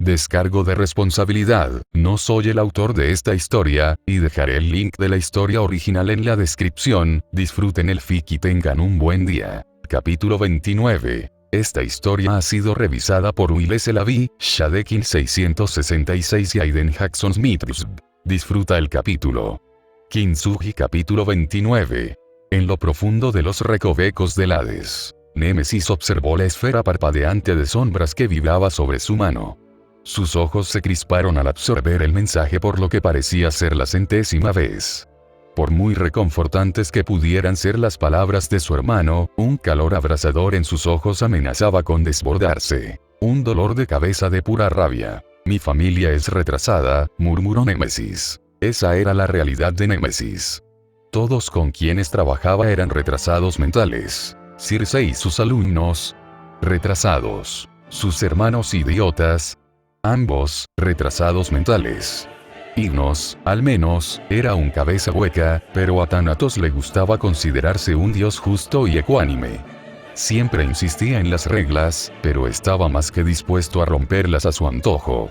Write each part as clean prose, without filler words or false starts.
Descargo de responsabilidad, no soy el autor de esta historia, y dejaré el link de la historia original en la descripción. Disfruten el fic y tengan un buen día. Capítulo 29. Esta historia ha sido revisada por Will Selavi, Shadekin 666 y Aiden Jackson Smith. Disfruta el capítulo. Kintsugi capítulo 29. En lo profundo de los recovecos del Hades, Némesis observó la esfera parpadeante de sombras que vibraba sobre su mano. Sus ojos se crisparon al absorber el mensaje por lo que parecía ser la 100ª vez. Por muy reconfortantes que pudieran ser las palabras de su hermano, un calor abrasador en sus ojos amenazaba con desbordarse. Un dolor de cabeza de pura rabia. Mi familia es retrasada, murmuró Némesis. Esa era la realidad de Némesis. Todos con quienes trabajaba eran retrasados mentales. Circe y sus alumnos, retrasados. Sus hermanos idiotas, ambos, retrasados mentales. Ignos, al menos, era un cabeza hueca, pero a Thanatos le gustaba considerarse un dios justo y ecuánime. Siempre insistía en las reglas, pero estaba más que dispuesto a romperlas a su antojo.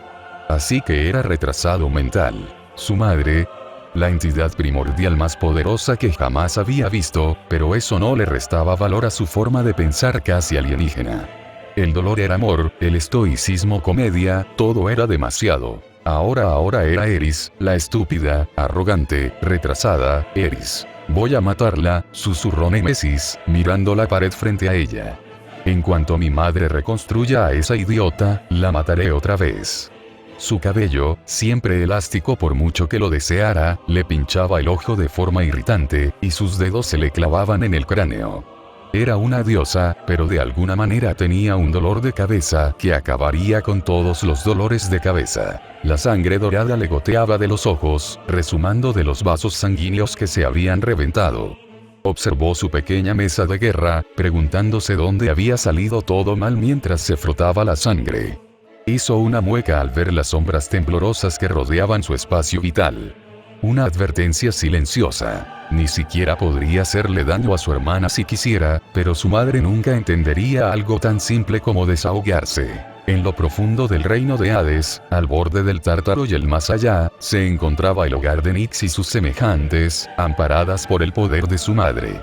Así que era retrasado mental. Su madre, la entidad primordial más poderosa que jamás había visto, pero eso no le restaba valor a su forma de pensar casi alienígena. El dolor era amor, el estoicismo comedia, todo era demasiado. Ahora era Eris, la estúpida, arrogante, retrasada, Eris. Voy a matarla, susurró Némesis, mirando la pared frente a ella. En cuanto mi madre reconstruya a esa idiota, la mataré otra vez. Su cabello, siempre elástico por mucho que lo deseara, le pinchaba el ojo de forma irritante, y sus dedos se le clavaban en el cráneo. Era una diosa, pero de alguna manera tenía un dolor de cabeza que acabaría con todos los dolores de cabeza. La sangre dorada le goteaba de los ojos, resumando de los vasos sanguíneos que se habían reventado. Observó su pequeña mesa de guerra, preguntándose dónde había salido todo mal mientras se frotaba la sangre. Hizo una mueca al ver las sombras temblorosas que rodeaban su espacio vital. Una advertencia silenciosa. Ni siquiera podría hacerle daño a su hermana si quisiera, pero su madre nunca entendería algo tan simple como desahogarse. En lo profundo del reino de Hades, al borde del Tártaro y el más allá, se encontraba el hogar de Nyx y sus semejantes, amparadas por el poder de su madre.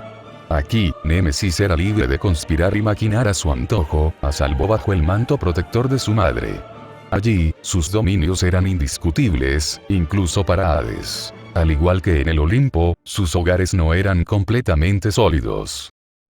Aquí, Némesis era libre de conspirar y maquinar a su antojo, a salvo bajo el manto protector de su madre. Allí, sus dominios eran indiscutibles, incluso para Hades. Al igual que en el Olimpo, sus hogares no eran completamente sólidos.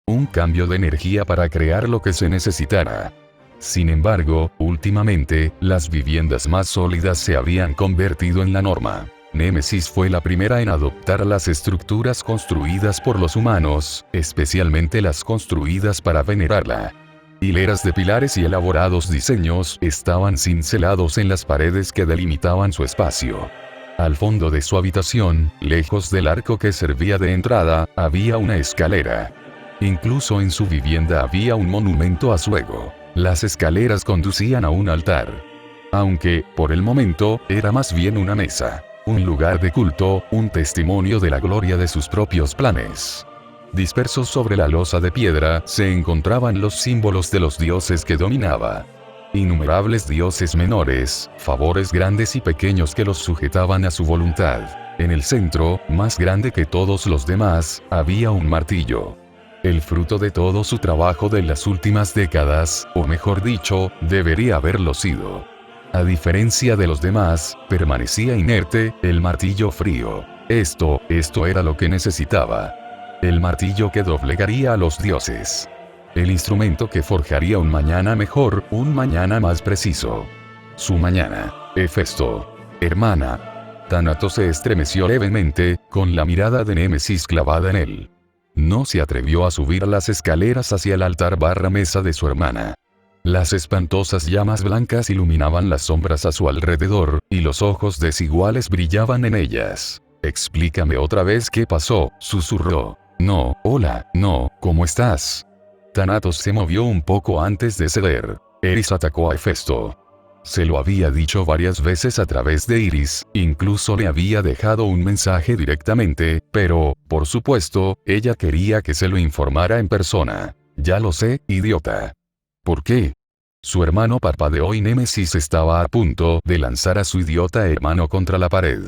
Un cambio de energía para crear lo que se necesitara. Sin embargo, últimamente, las viviendas más sólidas se habían convertido en la norma. Némesis fue la primera en adoptar las estructuras construidas por los humanos, especialmente las construidas para venerarla. Hileras de pilares y elaborados diseños estaban cincelados en las paredes que delimitaban su espacio. Al fondo de su habitación, lejos del arco que servía de entrada, había una escalera. Incluso en su vivienda había un monumento a su ego. Las escaleras conducían a un altar. Aunque, por el momento, era más bien una mesa. Un lugar de culto, un testimonio de la gloria de sus propios planes. Dispersos sobre la losa de piedra, se encontraban los símbolos de los dioses que dominaba. Innumerables dioses menores, favores grandes y pequeños que los sujetaban a su voluntad. En el centro, más grande que todos los demás, había un martillo. El fruto de todo su trabajo de las últimas décadas, o mejor dicho, debería haberlo sido. A diferencia de los demás, permanecía inerte, el martillo frío. Esto era lo que necesitaba. El martillo que doblegaría a los dioses. El instrumento que forjaría un mañana mejor, un mañana más preciso. Su mañana. Hefesto. Hermana. Thanatos se estremeció levemente, con la mirada de Némesis clavada en él. No se atrevió a subir las escaleras hacia el altar barra mesa de su hermana. Las espantosas llamas blancas iluminaban las sombras a su alrededor, y los ojos desiguales brillaban en ellas. Explícame otra vez qué pasó, susurró. No, hola, no, ¿cómo estás? Thanatos se movió un poco antes de ceder. Eris atacó a Hefesto. Se lo había dicho varias veces a través de Iris, incluso le había dejado un mensaje directamente, pero, por supuesto, ella quería que se lo informara en persona. Ya lo sé, idiota. ¿Por qué? Su hermano parpadeó y Némesis estaba a punto de lanzar a su idiota hermano contra la pared.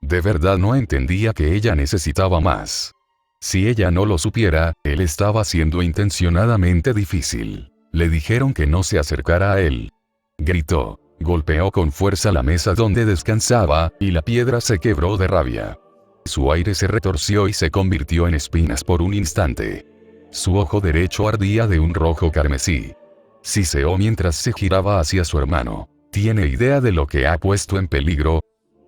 De verdad no entendía que ella necesitaba más. Si ella no lo supiera, él estaba siendo intencionadamente difícil. Le dijeron que no se acercara a él. Gritó. Golpeó con fuerza la mesa donde descansaba, y la piedra se quebró de rabia. Su aire se retorció y se convirtió en espinas por un instante. Su ojo derecho ardía de un rojo carmesí. Siseó mientras se giraba hacia su hermano. ¿Tiene idea de lo que ha puesto en peligro?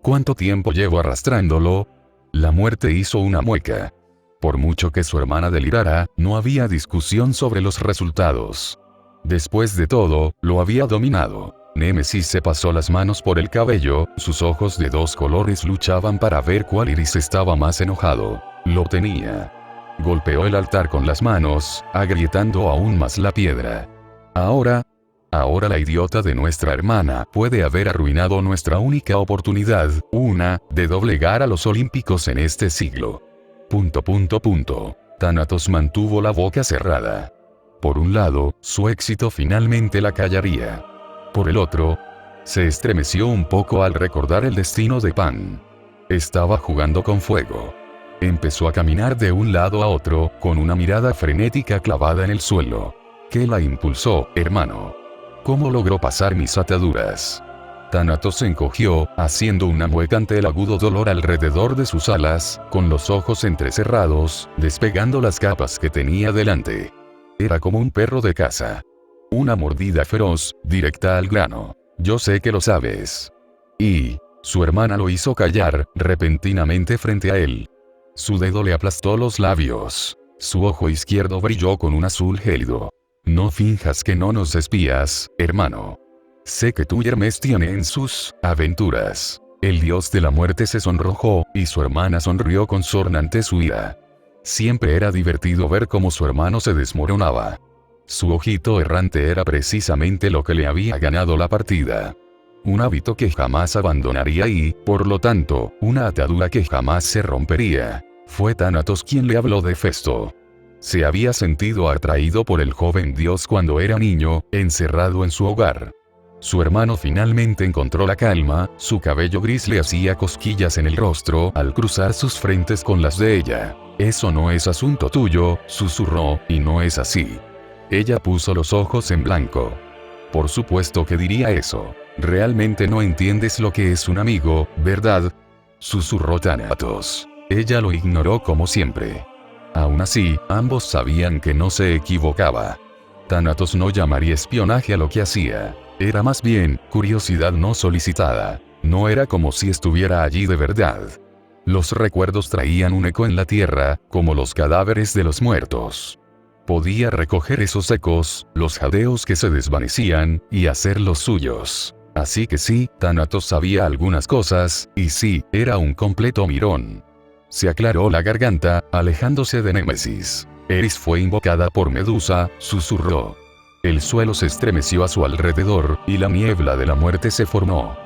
¿Cuánto tiempo llevo arrastrándolo? La muerte hizo una mueca. Por mucho que su hermana delirara, no había discusión sobre los resultados. Después de todo, lo había dominado. Némesis se pasó las manos por el cabello, sus ojos de dos colores luchaban para ver cuál iris estaba más enojado. Lo tenía. Golpeó el altar con las manos, agrietando aún más la piedra. Ahora la idiota de nuestra hermana puede haber arruinado nuestra única oportunidad, de doblegar a los olímpicos en este siglo. Thanatos mantuvo la boca cerrada. Por un lado, su éxito finalmente la callaría. Por el otro, se estremeció un poco al recordar el destino de Pan. Estaba jugando con fuego. Empezó a caminar de un lado a otro, con una mirada frenética clavada en el suelo. ¿Qué la impulsó, hermano? ¿Cómo logró pasar mis ataduras? Thanatos se encogió, haciendo una mueca ante el agudo dolor alrededor de sus alas, con los ojos entrecerrados, despegando las capas que tenía delante. Era como un perro de caza. Una mordida feroz, directa al grano. Yo sé que lo sabes. Y su hermana lo hizo callar, repentinamente frente a él. Su dedo le aplastó los labios. Su ojo izquierdo brilló con un azul gélido. No finjas que no nos espías, hermano. Sé que tú y Hermes tienen sus aventuras. El dios de la muerte se sonrojó, y su hermana sonrió con sorna ante su ira. Siempre era divertido ver cómo su hermano se desmoronaba. Su ojito errante era precisamente lo que le había ganado la partida. Un hábito que jamás abandonaría y, por lo tanto, una atadura que jamás se rompería. Fue Thanatos quien le habló de Festo. Se había sentido atraído por el joven dios cuando era niño, encerrado en su hogar. Su hermano finalmente encontró la calma, su cabello gris le hacía cosquillas en el rostro al cruzar sus frentes con las de ella. Eso no es asunto tuyo, susurró, y no es así. Ella puso los ojos en blanco. Por supuesto que diría eso. Realmente no entiendes lo que es un amigo, ¿verdad? Susurró Thanatos. Ella lo ignoró como siempre. Aún así, ambos sabían que no se equivocaba. Thanatos no llamaría espionaje a lo que hacía. Era más bien, curiosidad no solicitada. No era como si estuviera allí de verdad. Los recuerdos traían un eco en la tierra, como los cadáveres de los muertos. Podía recoger esos ecos, los jadeos que se desvanecían, y hacerlos suyos. Así que sí, Thanatos sabía algunas cosas, y sí, era un completo mirón. Se aclaró la garganta, alejándose de Némesis. Eris fue invocada por Medusa, susurró. El suelo se estremeció a su alrededor, y la niebla de la muerte se formó.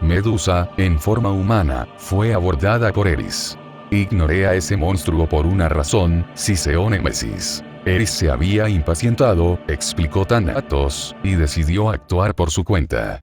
Medusa, en forma humana, fue abordada por Eris. Ignoré a ese monstruo por una razón, siseó Némesis. Eris se había impacientado, explicó Thanatos, y decidió actuar por su cuenta.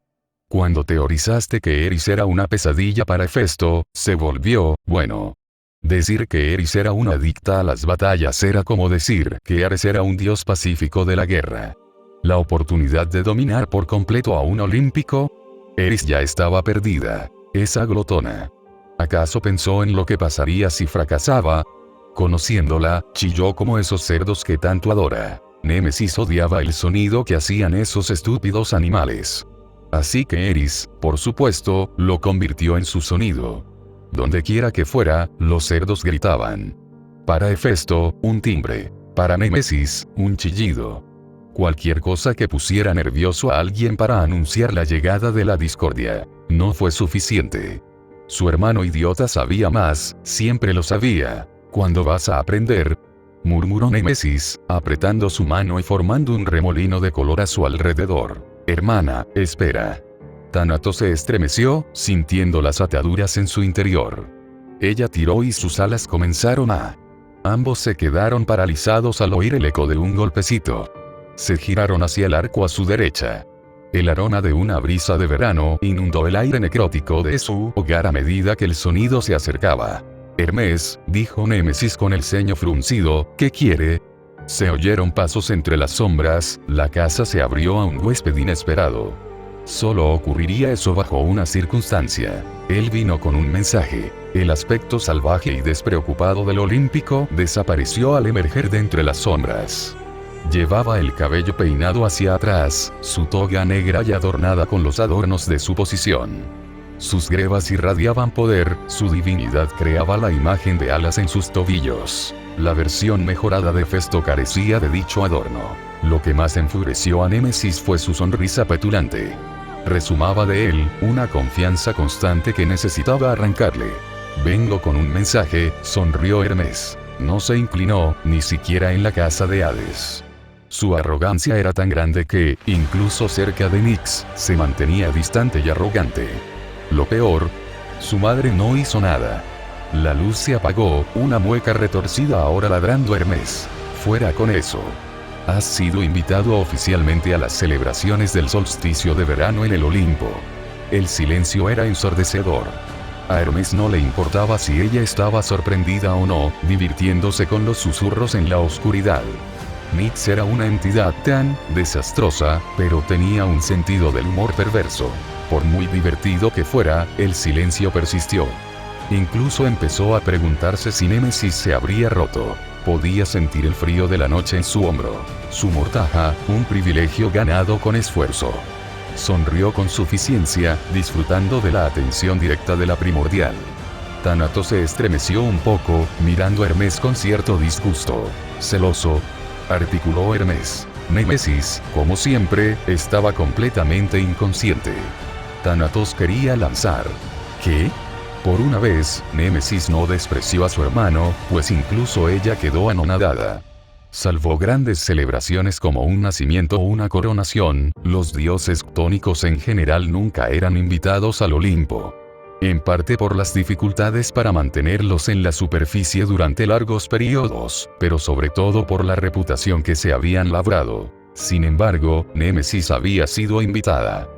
Cuando teorizaste que Eris era una pesadilla para Hefesto, se volvió, bueno. Decir que Eris era una adicta a las batallas era como decir que Ares era un dios pacífico de la guerra. La oportunidad de dominar por completo a un olímpico. Eris ya estaba perdida. Esa glotona. ¿Acaso pensó en lo que pasaría si fracasaba? Conociéndola, chilló como esos cerdos que tanto adora. Némesis odiaba el sonido que hacían esos estúpidos animales. Así que Eris, por supuesto, lo convirtió en su sonido. Donde quiera que fuera, los cerdos gritaban. Para Hefesto, un timbre. Para Némesis, un chillido. Cualquier cosa que pusiera nervioso a alguien para anunciar la llegada de la discordia. No fue suficiente. Su hermano idiota sabía más, siempre lo sabía. ¿Cuándo vas a aprender? Murmuró Némesis, apretando su mano y formando un remolino de color a su alrededor. Hermana, espera. Thanatos se estremeció, sintiendo las ataduras en su interior. Ella tiró y sus alas comenzaron a... Ambos se quedaron paralizados al oír el eco de un golpecito. se giraron hacia el arco a su derecha. El aroma de una brisa de verano inundó el aire necrótico de su hogar a medida que el sonido se acercaba. Hermes, dijo Némesis con el ceño fruncido, ¿qué quiere? Se oyeron pasos entre las sombras, la casa se abrió a un huésped inesperado. Solo ocurriría eso bajo una circunstancia. Él vino con un mensaje. El aspecto salvaje y despreocupado del olímpico desapareció al emerger de entre las sombras. Llevaba el cabello peinado hacia atrás, su toga negra y adornada con los adornos de su posición. Sus grebas irradiaban poder, su divinidad creaba la imagen de alas en sus tobillos. La versión mejorada de Hefesto carecía de dicho adorno. Lo que más enfureció a Némesis fue su sonrisa petulante. Resumaba de él una confianza constante que necesitaba arrancarle. Vengo con un mensaje, sonrió Hermes. No se inclinó, ni siquiera en la casa de Hades. Su arrogancia era tan grande que, incluso cerca de Nyx, se mantenía distante y arrogante. Lo peor, su madre no hizo nada. La luz se apagó, una mueca retorcida ahora ladrando Hermes. Fuera con eso. Has sido invitado oficialmente a las celebraciones del solsticio de verano en el Olimpo. El silencio era ensordecedor. A Hermes no le importaba si ella estaba sorprendida o no, divirtiéndose con los susurros en la oscuridad. Nyx era una entidad tan desastrosa, pero tenía un sentido del humor perverso. Por muy divertido que fuera, el silencio persistió. Incluso empezó a preguntarse si Némesis se habría roto. Podía sentir el frío de la noche en su hombro. Su mortaja, un privilegio ganado con esfuerzo. Sonrió con suficiencia, disfrutando de la atención directa de la primordial. Thanatos se estremeció un poco, mirando a Hermes con cierto disgusto. Celoso, articuló Hermes. Némesis, como siempre, estaba completamente inconsciente. Thanatos quería lanzar. ¿Qué? Por una vez, Némesis no despreció a su hermano, pues incluso ella quedó anonadada. Salvo grandes celebraciones como un nacimiento o una coronación, los dioses ctónicos en general nunca eran invitados al Olimpo. En parte por las dificultades para mantenerlos en la superficie durante largos periodos, pero sobre todo por la reputación que se habían labrado. Sin embargo, Némesis había sido invitada.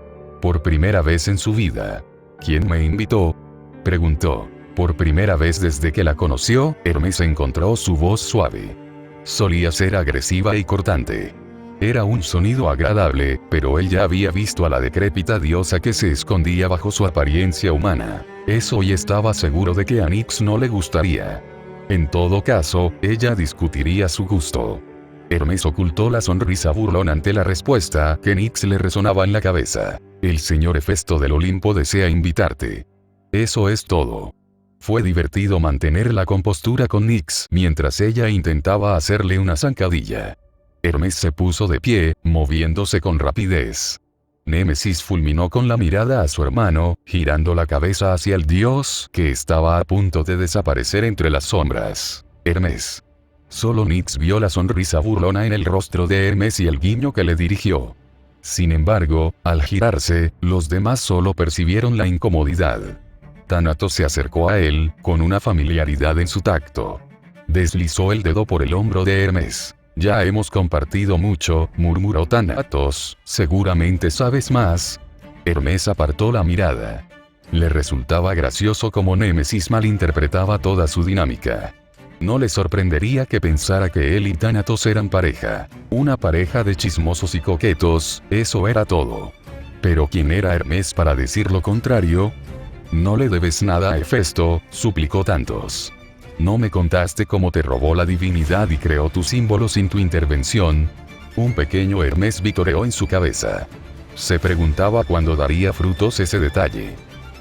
Por primera vez en su vida. ¿Quién me invitó?, preguntó. Por primera vez desde que la conoció, Hermes encontró su voz suave. Solía ser agresiva y cortante. Era un sonido agradable, pero él ya había visto a la decrépita diosa que se escondía bajo su apariencia humana. Eso y estaba seguro de que a Nyx no le gustaría. En todo caso, ella discutiría su gusto. Hermes ocultó la sonrisa burlona ante la respuesta que Nyx le resonaba en la cabeza. El señor Hefesto del Olimpo desea invitarte. Eso es todo. Fue divertido mantener la compostura con Nyx mientras ella intentaba hacerle una zancadilla. Hermes se puso de pie, moviéndose con rapidez. Némesis fulminó con la mirada a su hermano, girando la cabeza hacia el dios que estaba a punto de desaparecer entre las sombras. Hermes. Solo Nyx vio la sonrisa burlona en el rostro de Hermes y el guiño que le dirigió. Sin embargo, al girarse, los demás solo percibieron la incomodidad. Thanatos se acercó a él, con una familiaridad en su tacto. Deslizó el dedo por el hombro de Hermes. Ya hemos compartido mucho, murmuró Thanatos, seguramente sabes más. Hermes apartó la mirada. Le resultaba gracioso como Némesis malinterpretaba toda su dinámica. No le sorprendería que pensara que él y Thanatos eran pareja. Una pareja de chismosos y coquetos, eso era todo. Pero ¿quién era Hermes para decir lo contrario? No le debes nada a Hefesto, suplicó Thanatos. ¿No me contaste cómo te robó la divinidad y creó tu símbolo sin tu intervención? Un pequeño Hermes vitoreó en su cabeza. Se preguntaba cuándo daría frutos ese detalle.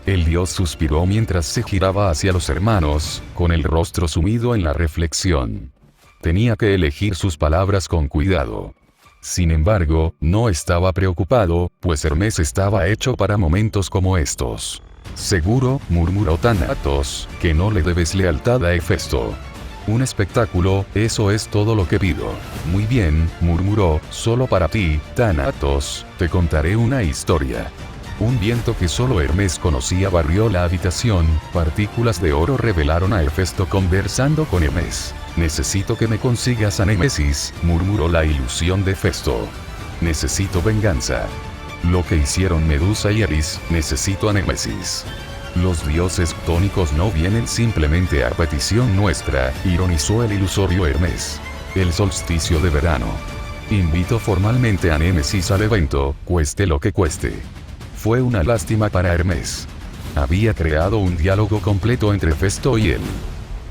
El dios suspiró mientras se giraba hacia los hermanos, con el rostro sumido en la reflexión. Tenía que elegir sus palabras con cuidado. Sin embargo, no estaba preocupado, pues Hermes estaba hecho para momentos como estos. Seguro, murmuró Thanatos, que no le debes lealtad a Hefesto. Un espectáculo, eso es todo lo que pido. Muy bien, murmuró, solo para ti, Thanatos, te contaré una historia. Un viento que solo Hermes conocía barrió la habitación, partículas de oro revelaron a Hefesto conversando con Hermes. Necesito que me consigas a Némesis, murmuró la ilusión de Hefesto. Necesito venganza. Lo que hicieron Medusa y Eris, necesito a Némesis. Los dioses tónicos no vienen simplemente a petición nuestra, ironizó el ilusorio Hermes. El solsticio de verano. Invito formalmente a Némesis al evento, cueste lo que cueste. Fue una lástima para Hermes. Había creado un diálogo completo entre Hefesto y él.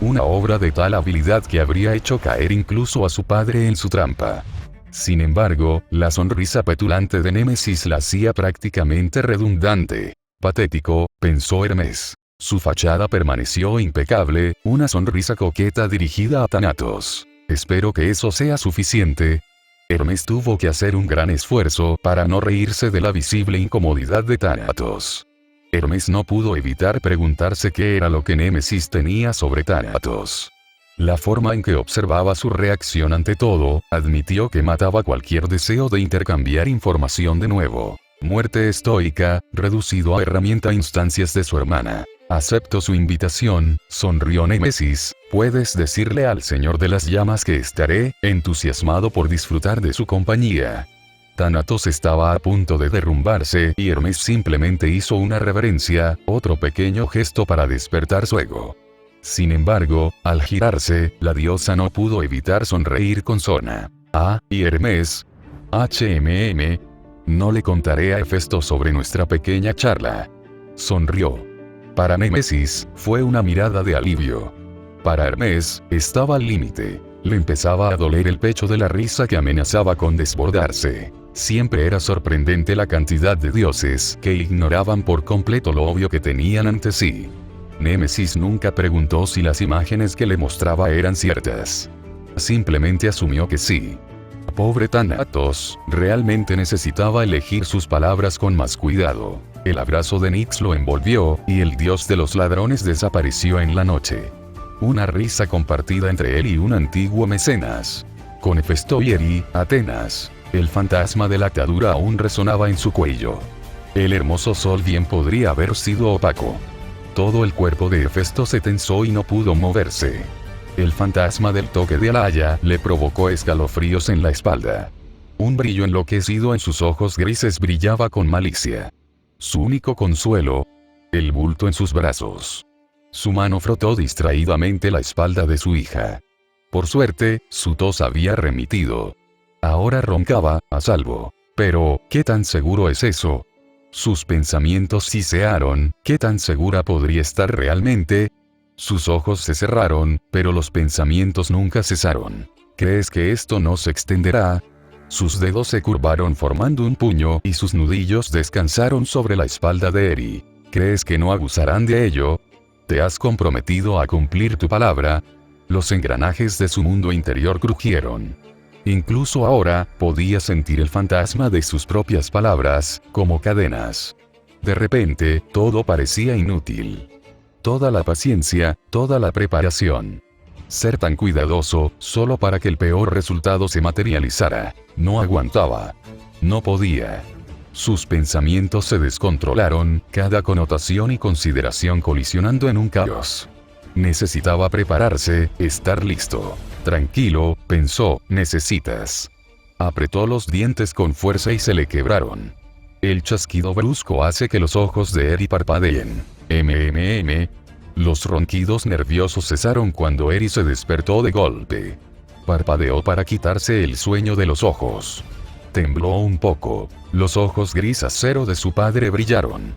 Una obra de tal habilidad que habría hecho caer incluso a su padre en su trampa. Sin embargo, la sonrisa petulante de Némesis la hacía prácticamente redundante. Patético, pensó Hermes. Su fachada permaneció impecable, una sonrisa coqueta dirigida a Thanatos. Espero que eso sea suficiente. Hermes tuvo que hacer un gran esfuerzo para no reírse de la visible incomodidad de Thanatos. Hermes no pudo evitar preguntarse qué era lo que Némesis tenía sobre Thanatos. La forma en que observaba su reacción ante todo, admitió que mataba cualquier deseo de intercambiar información de nuevo. Muerte estoica, reducido a herramienta instancias de su hermana. Acepto su invitación, sonrió Némesis, puedes decirle al Señor de las Llamas que estaré entusiasmado por disfrutar de su compañía. Thanatos estaba a punto de derrumbarse y Hermes simplemente hizo una reverencia, otro pequeño gesto para despertar su ego. Sin embargo, al girarse, la diosa no pudo evitar sonreír con sorna. Y Hermes. No le contaré a Hefesto sobre nuestra pequeña charla. Sonrió. Para Némesis, fue una mirada de alivio. Para Hermes, estaba al límite. Le empezaba a doler el pecho de la risa que amenazaba con desbordarse. Siempre era sorprendente la cantidad de dioses que ignoraban por completo lo obvio que tenían ante sí. Némesis nunca preguntó si las imágenes que le mostraba eran ciertas. Simplemente asumió que sí. Pobre Thanatos, realmente necesitaba elegir sus palabras con más cuidado. El abrazo de Nix lo envolvió, y el dios de los ladrones desapareció en la noche. Una risa compartida entre él y un antiguo mecenas. Con Hefesto y Eri, Atenas. El fantasma de la atadura aún resonaba en su cuello. El hermoso sol bien podría haber sido opaco. Todo el cuerpo de Hefesto se tensó y no pudo moverse. El fantasma del toque de Alaya le provocó escalofríos en la espalda. Un brillo enloquecido en sus ojos grises brillaba con malicia. Su único consuelo, el bulto en sus brazos. Su mano frotó distraídamente la espalda de su hija. Por suerte, su tos había remitido. Ahora roncaba, a salvo. Pero, ¿qué tan seguro es eso? Sus pensamientos sisearon, ¿qué tan segura podría estar realmente? Sus ojos se cerraron, pero los pensamientos nunca cesaron. ¿Crees que esto no se extenderá? Sus dedos se curvaron formando un puño y sus nudillos descansaron sobre la espalda de Eri. ¿Crees que no abusarán de ello? ¿Te has comprometido a cumplir tu palabra? Los engranajes de su mundo interior crujieron. Incluso ahora, podía sentir el fantasma de sus propias palabras, como cadenas. De repente, todo parecía inútil. Toda la paciencia, toda la preparación. Ser tan cuidadoso, solo para que el peor resultado se materializara. No aguantaba. No podía. Sus pensamientos se descontrolaron, cada connotación y consideración colisionando en un caos. Necesitaba prepararse, estar listo. Tranquilo, pensó, necesitas. Apretó los dientes con fuerza y se le quebraron. El chasquido brusco hace que los ojos de Eri parpadeen. Los ronquidos nerviosos cesaron cuando Eri se despertó de golpe. Parpadeó para quitarse el sueño de los ojos. Tembló un poco. Los ojos gris acero de su padre brillaron.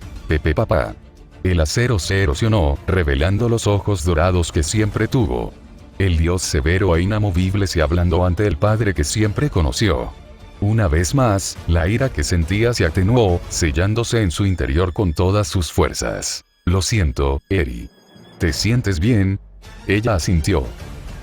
Papá. El acero se erosionó, revelando los ojos dorados que siempre tuvo. El dios severo e inamovible se ablandó ante el padre que siempre conoció. Una vez más, la ira que sentía se atenuó, sellándose en su interior con todas sus fuerzas. Lo siento, Eri. ¿Te sientes bien? Ella asintió.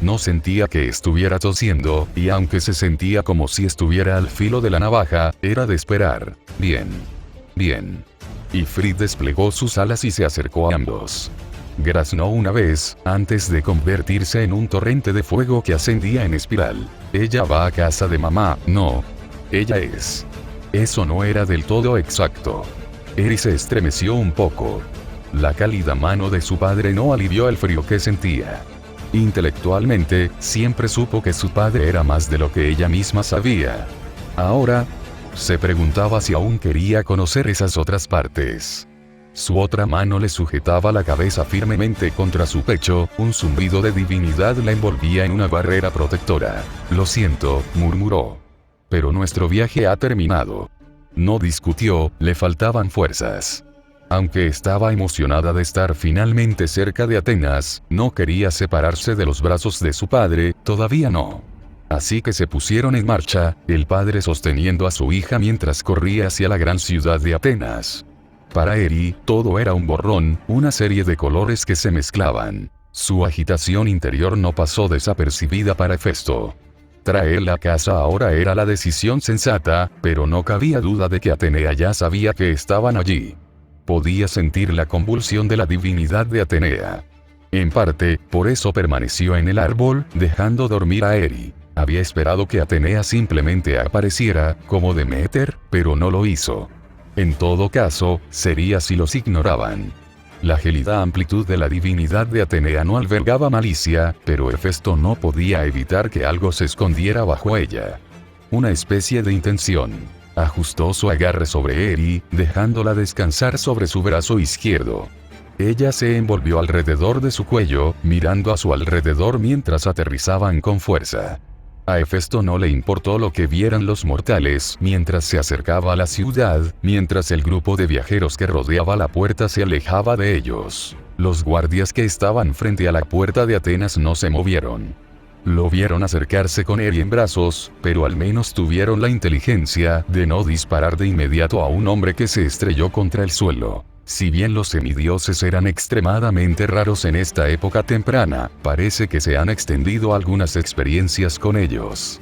No sentía que estuviera tosiendo, y aunque se sentía como si estuviera al filo de la navaja, era de esperar. Bien. Ifrit desplegó sus alas y se acercó a ambos. Graznó una vez, antes de convertirse en un torrente de fuego que ascendía en espiral. Ella va a casa de mamá, no. Ella es. Eso no era del todo exacto. Eri se estremeció un poco. La cálida mano de su padre no alivió el frío que sentía. Intelectualmente, siempre supo que su padre era más de lo que ella misma sabía. Ahora, se preguntaba si aún quería conocer esas otras partes. Su otra mano le sujetaba la cabeza firmemente contra su pecho, un zumbido de divinidad la envolvía en una barrera protectora. Lo siento, murmuró. Pero nuestro viaje ha terminado. No discutió, le faltaban fuerzas. Aunque estaba emocionada de estar finalmente cerca de Atenas, no quería separarse de los brazos de su padre, todavía no. Así que se pusieron en marcha, el padre sosteniendo a su hija mientras corría hacia la gran ciudad de Atenas. Para Eri, todo era un borrón, una serie de colores que se mezclaban. Su agitación interior no pasó desapercibida para Hefesto. Traerla a casa ahora era la decisión sensata, pero no cabía duda de que Atenea ya sabía que estaban allí. Podía sentir la convulsión de la divinidad de Atenea. En parte, por eso permaneció en el árbol, dejando dormir a Eri. Había esperado que Atenea simplemente apareciera, como Deméter, pero no lo hizo. En todo caso, sería si los ignoraban. La gélida amplitud de la divinidad de Atenea no albergaba malicia, pero Hefesto no podía evitar que algo se escondiera bajo ella. Una especie de intención. Ajustó su agarre sobre Eri, dejándola descansar sobre su brazo izquierdo. Ella se envolvió alrededor de su cuello, mirando a su alrededor mientras aterrizaban con fuerza. A Hefesto no le importó lo que vieran los mortales mientras se acercaba a la ciudad, mientras el grupo de viajeros que rodeaba la puerta se alejaba de ellos. Los guardias que estaban frente a la puerta de Atenas no se movieron. Lo vieron acercarse con Eri en brazos, pero al menos tuvieron la inteligencia de no disparar de inmediato a un hombre que se estrelló contra el suelo. Si bien los semidioses eran extremadamente raros en esta época temprana, parece que se han extendido algunas experiencias con ellos.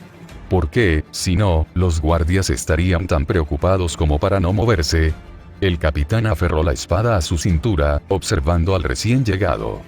¿Por qué, si no, los guardias estarían tan preocupados como para no moverse? El capitán aferró la espada a su cintura, observando al recién llegado.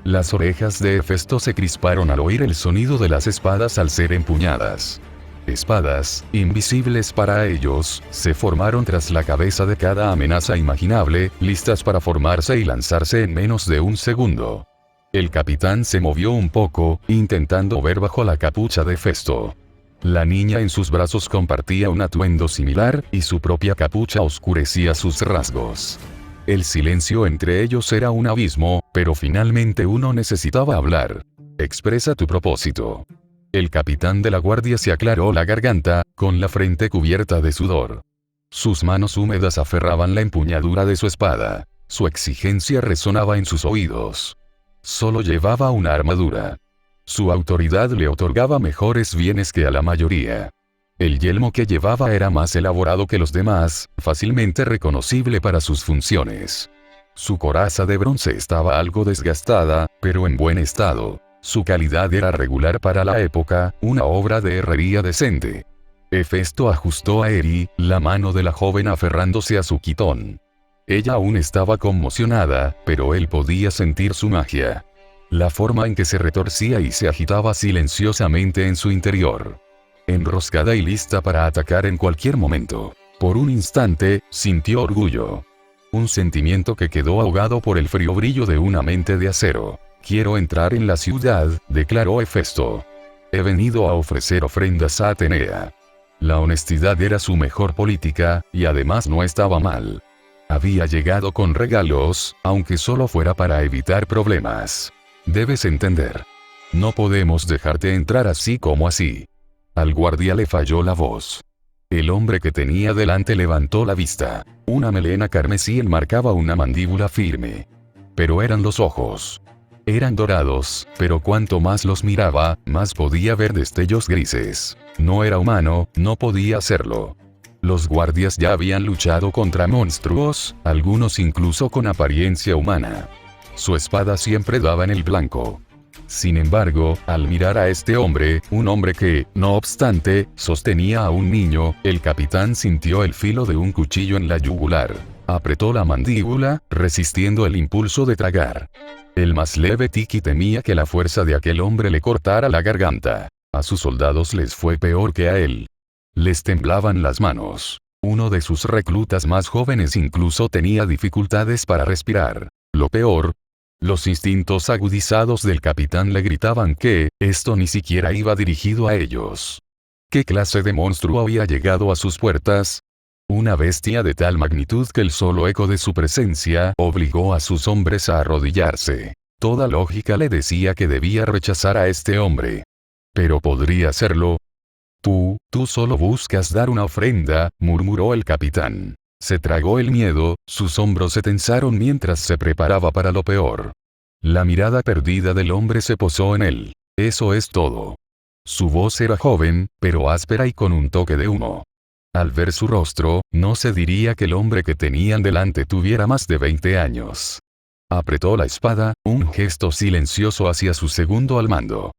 Las orejas de Hefesto se crisparon al oír el sonido de las espadas al ser empuñadas. Espadas, invisibles para ellos, se formaron tras la cabeza de cada amenaza imaginable, listas para formarse y lanzarse en menos de un segundo. El capitán se movió un poco, intentando ver bajo la capucha de Hefesto. La niña en sus brazos compartía un atuendo similar, y su propia capucha oscurecía sus rasgos. El silencio entre ellos era un abismo, pero finalmente uno necesitaba hablar. Expresa tu propósito. El capitán de la guardia se aclaró la garganta, con la frente cubierta de sudor. Sus manos húmedas aferraban la empuñadura de su espada. Su exigencia resonaba en sus oídos. Solo llevaba una armadura. Su autoridad le otorgaba mejores bienes que a la mayoría. El yelmo que llevaba era más elaborado que los demás, fácilmente reconocible para sus funciones. Su coraza de bronce estaba algo desgastada, pero en buen estado. Su calidad era regular para la época, una obra de herrería decente. Hefesto ajustó a Eri, la mano de la joven aferrándose a su quitón. Ella aún estaba conmocionada, pero él podía sentir su magia. La forma en que se retorcía y se agitaba silenciosamente en su interior. Enroscada y lista para atacar en cualquier momento. Por un instante, sintió orgullo. Un sentimiento que quedó ahogado por el frío brillo de una mente de acero. Quiero entrar en la ciudad, declaró Hefesto. He venido a ofrecer ofrendas a Atenea. La honestidad era su mejor política, y además no estaba mal. Había llegado con regalos, aunque solo fuera para evitar problemas. Debes entender. No podemos dejarte entrar así como así. Al guardia le falló la voz. El hombre que tenía delante levantó la vista. Una melena carmesí enmarcaba una mandíbula firme. Pero eran los ojos. Eran dorados, pero cuanto más los miraba, más podía ver destellos grises. No era humano, no podía serlo. Los guardias ya habían luchado contra monstruos, algunos incluso con apariencia humana. Su espada siempre daba en el blanco. Sin embargo, al mirar a este hombre, un hombre que, no obstante, sostenía a un niño, el capitán sintió el filo de un cuchillo en la yugular. Apretó la mandíbula, resistiendo el impulso de tragar. El más leve Tiki temía que la fuerza de aquel hombre le cortara la garganta. A sus soldados les fue peor que a él. Les temblaban las manos. Uno de sus reclutas más jóvenes incluso tenía dificultades para respirar. Lo peor Los instintos agudizados del capitán le gritaban que, esto ni siquiera iba dirigido a ellos. ¿Qué clase de monstruo había llegado a sus puertas? Una bestia de tal magnitud que el solo eco de su presencia obligó a sus hombres a arrodillarse. Toda lógica le decía que debía rechazar a este hombre. Pero ¿podría hacerlo? Tú solo buscas dar una ofrenda, murmuró el capitán. Se tragó el miedo, sus hombros se tensaron mientras se preparaba para lo peor. La mirada perdida del hombre se posó en él. Eso es todo. Su voz era joven, pero áspera y con un toque de humo. Al ver su rostro, no se diría que el hombre que tenían delante tuviera más de 20 años. Apretó la espada, un gesto silencioso hacia su segundo al mando.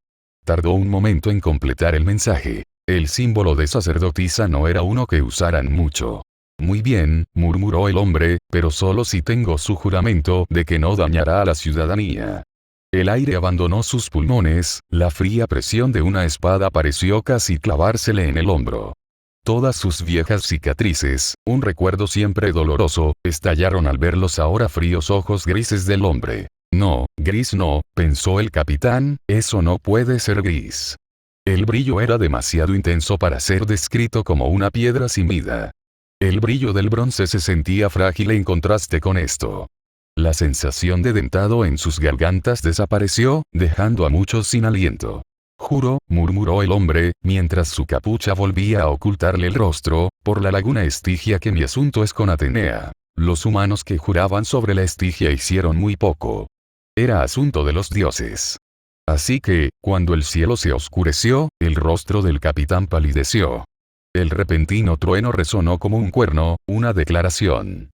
Tardó un momento en completar el mensaje. El símbolo de sacerdotisa no era uno que usaran mucho. Muy bien, murmuró el hombre, pero solo si tengo su juramento de que no dañará a la ciudadanía. El aire abandonó sus pulmones, la fría presión de una espada pareció casi clavársele en el hombro. Todas sus viejas cicatrices, un recuerdo siempre doloroso, estallaron al ver los ahora fríos ojos grises del hombre. No, gris no, pensó el capitán, eso no puede ser gris. El brillo era demasiado intenso para ser descrito como una piedra sin vida. El brillo del bronce se sentía frágil en contraste con esto. La sensación de dentado en sus gargantas desapareció, dejando a muchos sin aliento. Juro, murmuró el hombre, mientras su capucha volvía a ocultarle el rostro, por la laguna Estigia que mi asunto es con Atenea. Los humanos que juraban sobre la Estigia hicieron muy poco. Era asunto de los dioses. Así que, cuando el cielo se oscureció, el rostro del capitán palideció. El repentino trueno resonó como un cuerno, una declaración.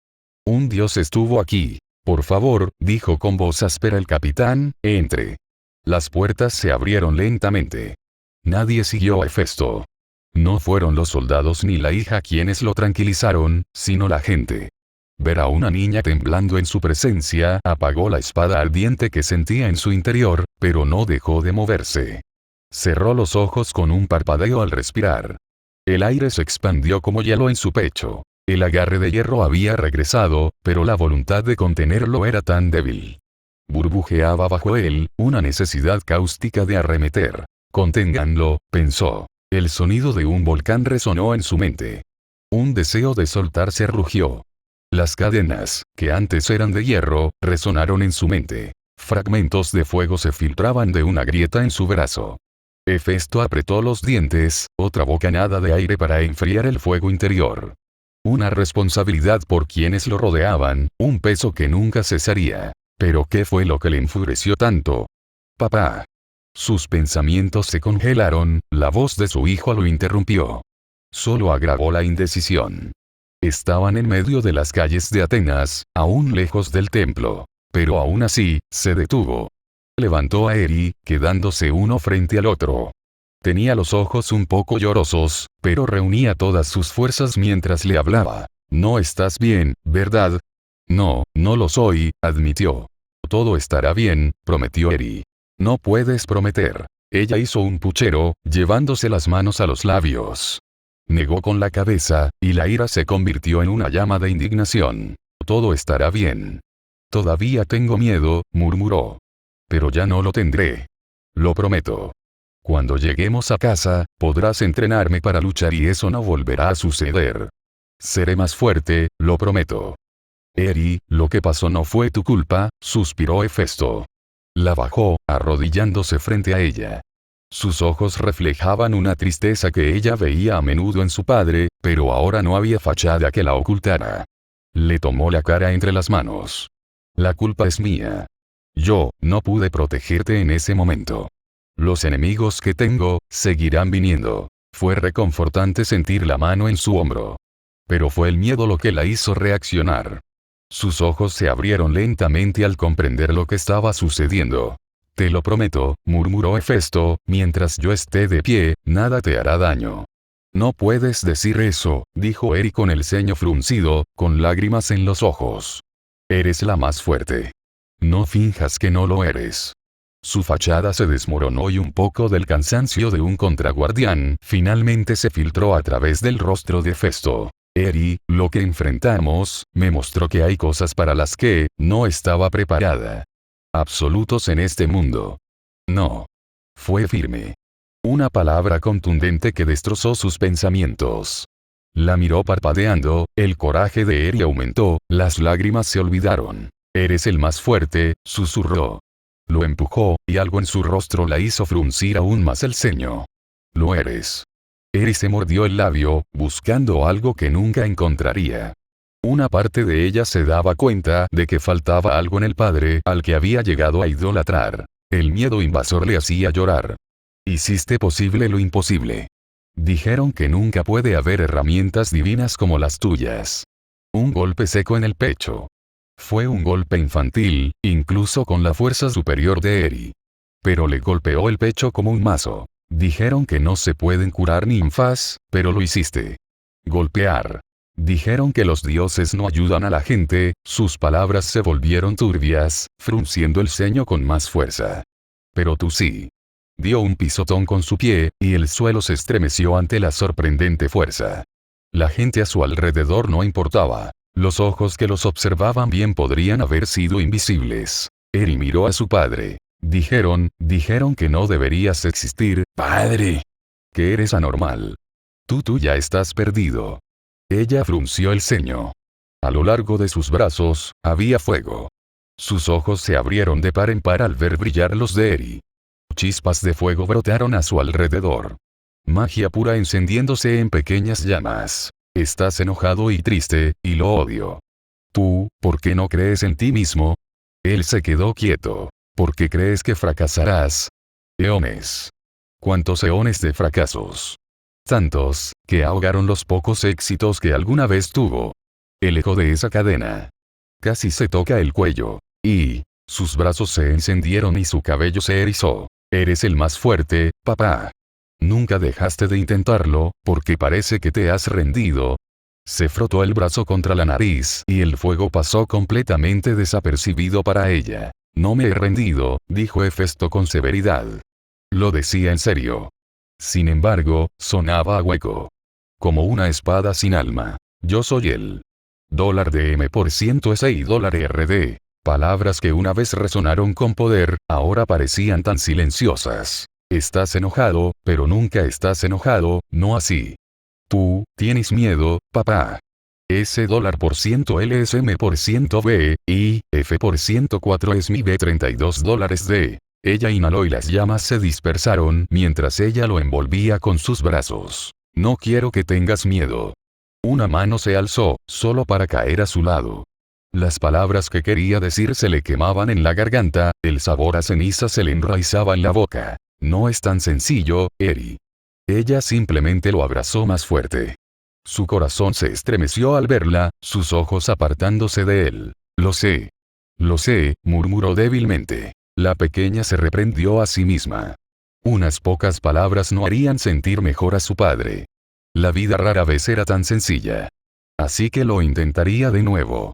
Un dios estuvo aquí. Por favor, dijo con voz áspera el capitán, entre. Las puertas se abrieron lentamente. Nadie siguió a Hefesto. No fueron los soldados ni la hija quienes lo tranquilizaron, sino la gente. Ver a una niña temblando en su presencia apagó la espada ardiente que sentía en su interior, pero no dejó de moverse. Cerró los ojos con un parpadeo al respirar. El aire se expandió como hielo en su pecho. El agarre de hierro había regresado, pero la voluntad de contenerlo era tan débil. Burbujeaba bajo él, una necesidad cáustica de arremeter. Conténganlo, pensó. El sonido de un volcán resonó en su mente. Un deseo de soltarse rugió. Las cadenas, que antes eran de hierro, resonaron en su mente. Fragmentos de fuego se filtraban de una grieta en su brazo. Hefesto apretó los dientes, otra bocanada de aire para enfriar el fuego interior. Una responsabilidad por quienes lo rodeaban, un peso que nunca cesaría. Pero ¿qué fue lo que le enfureció tanto? Papá. Sus pensamientos se congelaron, la voz de su hijo lo interrumpió. Solo agravó la indecisión. Estaban en medio de las calles de Atenas, aún lejos del templo. Pero aún así, se detuvo. Levantó a Eri, quedándose uno frente al otro. Tenía los ojos un poco llorosos, pero reunía todas sus fuerzas mientras le hablaba. No estás bien, ¿verdad? No, no lo soy, admitió. Todo estará bien, prometió Eri. No puedes prometer. Ella hizo un puchero, llevándose las manos a los labios. Negó con la cabeza, y la ira se convirtió en una llama de indignación. Todo estará bien. Todavía tengo miedo, murmuró. Pero ya no lo tendré. Lo prometo. Cuando lleguemos a casa, podrás entrenarme para luchar y eso no volverá a suceder. Seré más fuerte, lo prometo. Eri, lo que pasó no fue tu culpa, suspiró Hefesto. La bajó, arrodillándose frente a ella. Sus ojos reflejaban una tristeza que ella veía a menudo en su padre, pero ahora no había fachada que la ocultara. Le tomó la cara entre las manos. La culpa es mía. Yo, no pude protegerte en ese momento. Los enemigos que tengo, seguirán viniendo. Fue reconfortante sentir la mano en su hombro. Pero fue el miedo lo que la hizo reaccionar. Sus ojos se abrieron lentamente al comprender lo que estaba sucediendo. Te lo prometo, murmuró Hefesto, mientras yo esté de pie, nada te hará daño. No puedes decir eso, dijo Eri con el ceño fruncido, con lágrimas en los ojos. Eres la más fuerte. No finjas que no lo eres. Su fachada se desmoronó y un poco del cansancio de un contraguardián finalmente se filtró a través del rostro de Hefesto. Eri, lo que enfrentamos, me mostró que hay cosas para las que no estaba preparada. absolutos en este mundo. No. Fue firme. Una palabra contundente que destrozó sus pensamientos. La miró parpadeando, el coraje de Eri aumentó, las lágrimas se olvidaron. Eres el más fuerte, susurró. Lo empujó, y algo en su rostro la hizo fruncir aún más el ceño. Lo eres. Eri se mordió el labio, buscando algo que nunca encontraría. Una parte de ella se daba cuenta de que faltaba algo en el padre al que había llegado a idolatrar. El miedo invasor le hacía llorar. Hiciste posible lo imposible. Dijeron que nunca puede haber herramientas divinas como las tuyas. Un golpe seco en el pecho. Fue un golpe infantil, incluso con la fuerza superior de Eri. Pero le golpeó el pecho como un mazo. Dijeron que no se pueden curar ninfas, pero lo hiciste. Golpear. Dijeron que los dioses no ayudan a la gente, sus palabras se volvieron turbias, frunciendo el ceño con más fuerza. Pero tú sí. Dio un pisotón con su pie, y el suelo se estremeció ante la sorprendente fuerza. La gente a su alrededor no importaba. Los ojos que los observaban bien podrían haber sido invisibles. Eri miró a su padre. Dijeron que no deberías existir, padre. Que eres anormal. Tú ya estás perdido. Ella frunció el ceño. A lo largo de sus brazos, había fuego. Sus ojos se abrieron de par en par al ver brillar los de Eri. Chispas de fuego brotaron a su alrededor. Magia pura encendiéndose en pequeñas llamas. Estás enojado y triste, y lo odio. Tú, ¿por qué no crees en ti mismo? Él se quedó quieto. ¿Por qué crees que fracasarás? Eones. ¿Cuántos eones de fracasos? Tantos, que ahogaron los pocos éxitos que alguna vez tuvo. El eco de esa cadena. Casi se toca el cuello. Y sus brazos se encendieron y su cabello se erizó. Eres el más fuerte, papá. Nunca dejaste de intentarlo, porque parece que te has rendido. Se frotó el brazo contra la nariz y el fuego pasó completamente desapercibido para ella. No me he rendido, dijo Hefesto con severidad. Lo decía en serio. Sin embargo, sonaba a hueco. Como una espada sin alma. Yo soy el $DM% $SI Palabras que una vez resonaron con poder, ahora parecían tan silenciosas. Estás enojado, pero nunca estás enojado, no así. Tú, tienes miedo, papá. Ese $% LSM% B, y F% 4 es mi $32 Ella inhaló y las llamas se dispersaron mientras ella lo envolvía con sus brazos. No quiero que tengas miedo. Una mano se alzó, solo para caer a su lado. Las palabras que quería decir se le quemaban en la garganta, el sabor a ceniza se le enraizaba en la boca. No es tan sencillo, Eri. Ella simplemente lo abrazó más fuerte. Su corazón se estremeció al verla, sus ojos apartándose de él. Lo sé, murmuró débilmente. La pequeña se reprendió a sí misma. Unas pocas palabras no harían sentir mejor a su padre. La vida rara vez era tan sencilla. Así que lo intentaría de nuevo.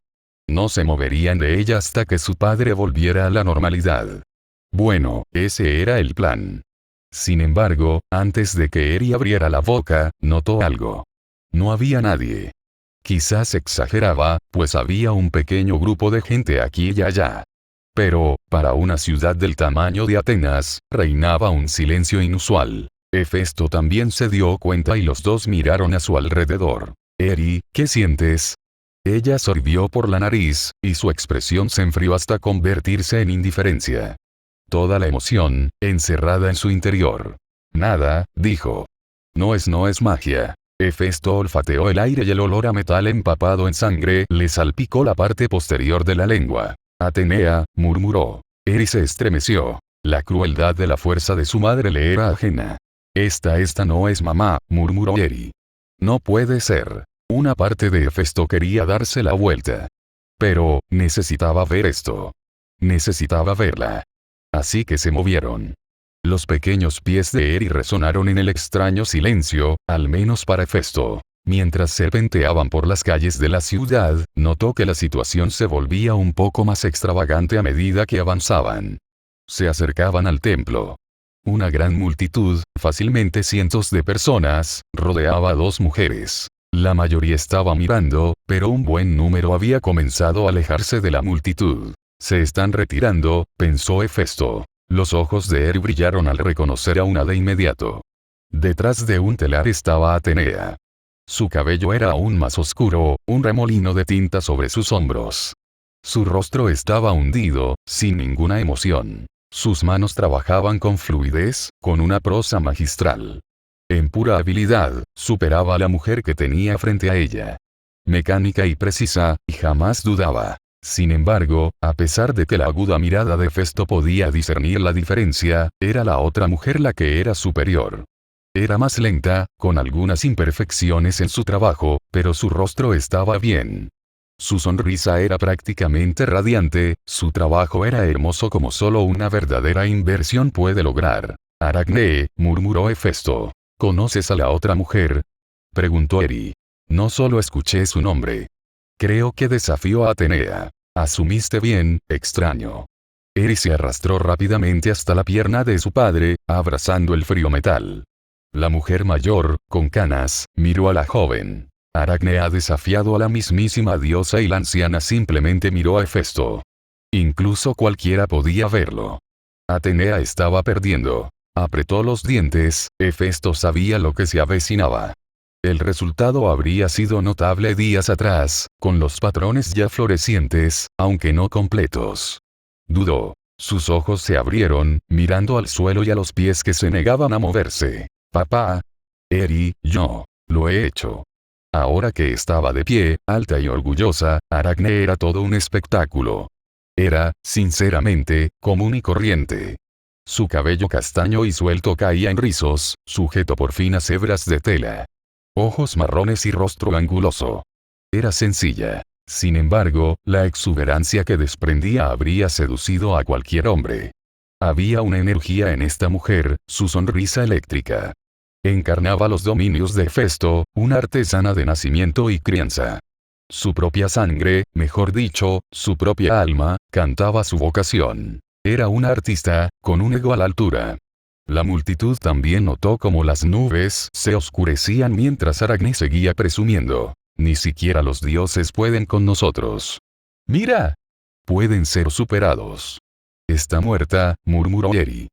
No se moverían de ella hasta que su padre volviera a la normalidad. Bueno, ese era el plan. Sin embargo, antes de que Eri abriera la boca, notó algo. No había nadie. Quizás exageraba, pues había un pequeño grupo de gente aquí y allá. Pero, para una ciudad del tamaño de Atenas, reinaba un silencio inusual. Hefesto también se dio cuenta y los dos miraron a su alrededor. Eri, ¿qué sientes? Ella sorbió por la nariz, y su expresión se enfrió hasta convertirse en indiferencia. Toda la emoción, encerrada en su interior. Nada, dijo. No es magia. Hefesto olfateó el aire y el olor a metal empapado en sangre le salpicó la parte posterior de la lengua. Atenea, murmuró. Eri se estremeció. La crueldad de la fuerza de su madre le era ajena. Esta no es mamá, murmuró Eri. No puede ser. Una parte de Hefesto quería darse la vuelta. Pero, necesitaba ver esto. Necesitaba verla. Así que se movieron. Los pequeños pies de Eri resonaron en el extraño silencio, al menos para Hefesto. Mientras serpenteaban por las calles de la ciudad, notó que la situación se volvía un poco más extravagante a medida que avanzaban. Se acercaban al templo. Una gran multitud, fácilmente cientos de personas, rodeaba a dos mujeres. La mayoría estaba mirando, pero un buen número había comenzado a alejarse de la multitud. Se están retirando, pensó Hefesto. Los ojos de Eri brillaron al reconocer a una de inmediato. Detrás de un telar estaba Atenea. Su cabello era aún más oscuro, un remolino de tinta sobre sus hombros. Su rostro estaba hundido, sin ninguna emoción. Sus manos trabajaban con fluidez, con una prosa magistral. En pura habilidad, superaba a la mujer que tenía frente a ella. Mecánica y precisa, y jamás dudaba. Sin embargo, a pesar de que la aguda mirada de Hefesto podía discernir la diferencia, era la otra mujer la que era superior. Era más lenta, con algunas imperfecciones en su trabajo, pero su rostro estaba bien. Su sonrisa era prácticamente radiante, su trabajo era hermoso como solo una verdadera inversión puede lograr. Aracne, murmuró Hefesto. ¿Conoces a la otra mujer? Preguntó Eri. No solo escuché su nombre. Creo que desafió a Atenea. Asumiste bien, extraño. Eri se arrastró rápidamente hasta la pierna de su padre, abrazando el frío metal. La mujer mayor, con canas, miró a la joven. Aracne ha desafiado a la mismísima diosa y la anciana simplemente miró a Hefesto. Incluso cualquiera podía verlo. Atenea estaba perdiendo. Apretó los dientes, Hefesto sabía lo que se avecinaba. El resultado habría sido notable días atrás, con los patrones ya florecientes, aunque no completos. Dudó. Sus ojos se abrieron, mirando al suelo y a los pies que se negaban a moverse. Papá. Eri, yo. Lo he hecho. Ahora que estaba de pie, alta y orgullosa, Aracne era todo un espectáculo. Era, sinceramente, común y corriente. Su cabello castaño y suelto caía en rizos, sujeto por finas hebras de tela. Ojos marrones y rostro anguloso. Era sencilla. Sin embargo, la exuberancia que desprendía habría seducido a cualquier hombre. Había una energía en esta mujer, su sonrisa eléctrica. Encarnaba los dominios de Hefesto, una artesana de nacimiento y crianza. Su propia sangre, mejor dicho, su propia alma, cantaba su vocación. Era una artista, con un ego a la altura. La multitud también notó cómo las nubes se oscurecían mientras Aracne seguía presumiendo. Ni siquiera los dioses pueden con nosotros. ¡Mira! Pueden ser superados. Está muerta, murmuró Eri.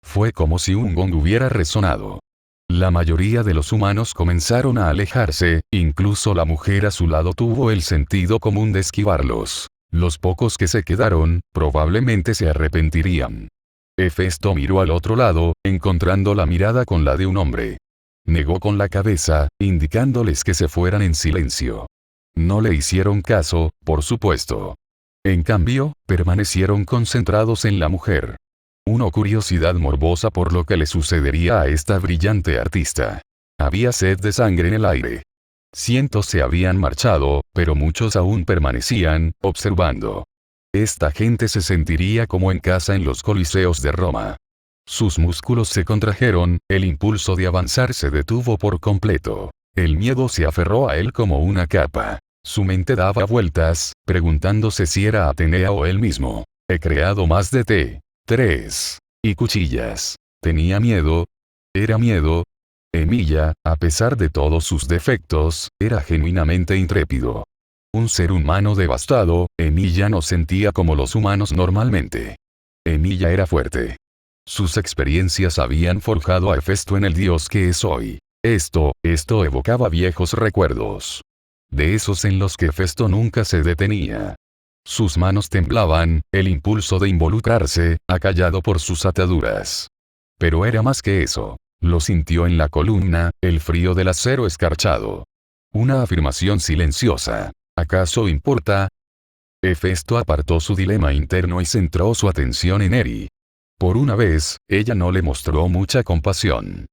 Fue como si un gong hubiera resonado. La mayoría de los humanos comenzaron a alejarse, incluso la mujer a su lado tuvo el sentido común de esquivarlos. Los pocos que se quedaron, probablemente se arrepentirían. Hefesto miró al otro lado, encontrando la mirada con la de un hombre. Negó con la cabeza, indicándoles que se fueran en silencio. No le hicieron caso, por supuesto. En cambio, permanecieron concentrados en la mujer. Una curiosidad morbosa por lo que le sucedería a esta brillante artista. Había sed de sangre en el aire. Cientos se habían marchado, pero muchos aún permanecían, observando. Esta gente se sentiría como en casa en los coliseos de Roma. Sus músculos se contrajeron, el impulso de avanzar se detuvo por completo. El miedo se aferró a él como una capa. Su mente daba vueltas, preguntándose si era Atenea o él mismo. He creado más de T3 y cuchillas. ¿Tenía miedo? ¿Era miedo? Emilia, a pesar de todos sus defectos, era genuinamente intrépido. Un ser humano devastado, Emilia no sentía como los humanos normalmente. Emilia era fuerte. Sus experiencias habían forjado a Hefesto en el dios que es hoy. Esto evocaba viejos recuerdos. De esos en los que Hefesto nunca se detenía. Sus manos temblaban, el impulso de involucrarse, acallado por sus ataduras. Pero era más que eso. Lo sintió en la columna, el frío del acero escarchado. Una afirmación silenciosa. ¿Acaso importa? Hefesto apartó su dilema interno y centró su atención en Eri. Por una vez, ella no le mostró mucha compasión.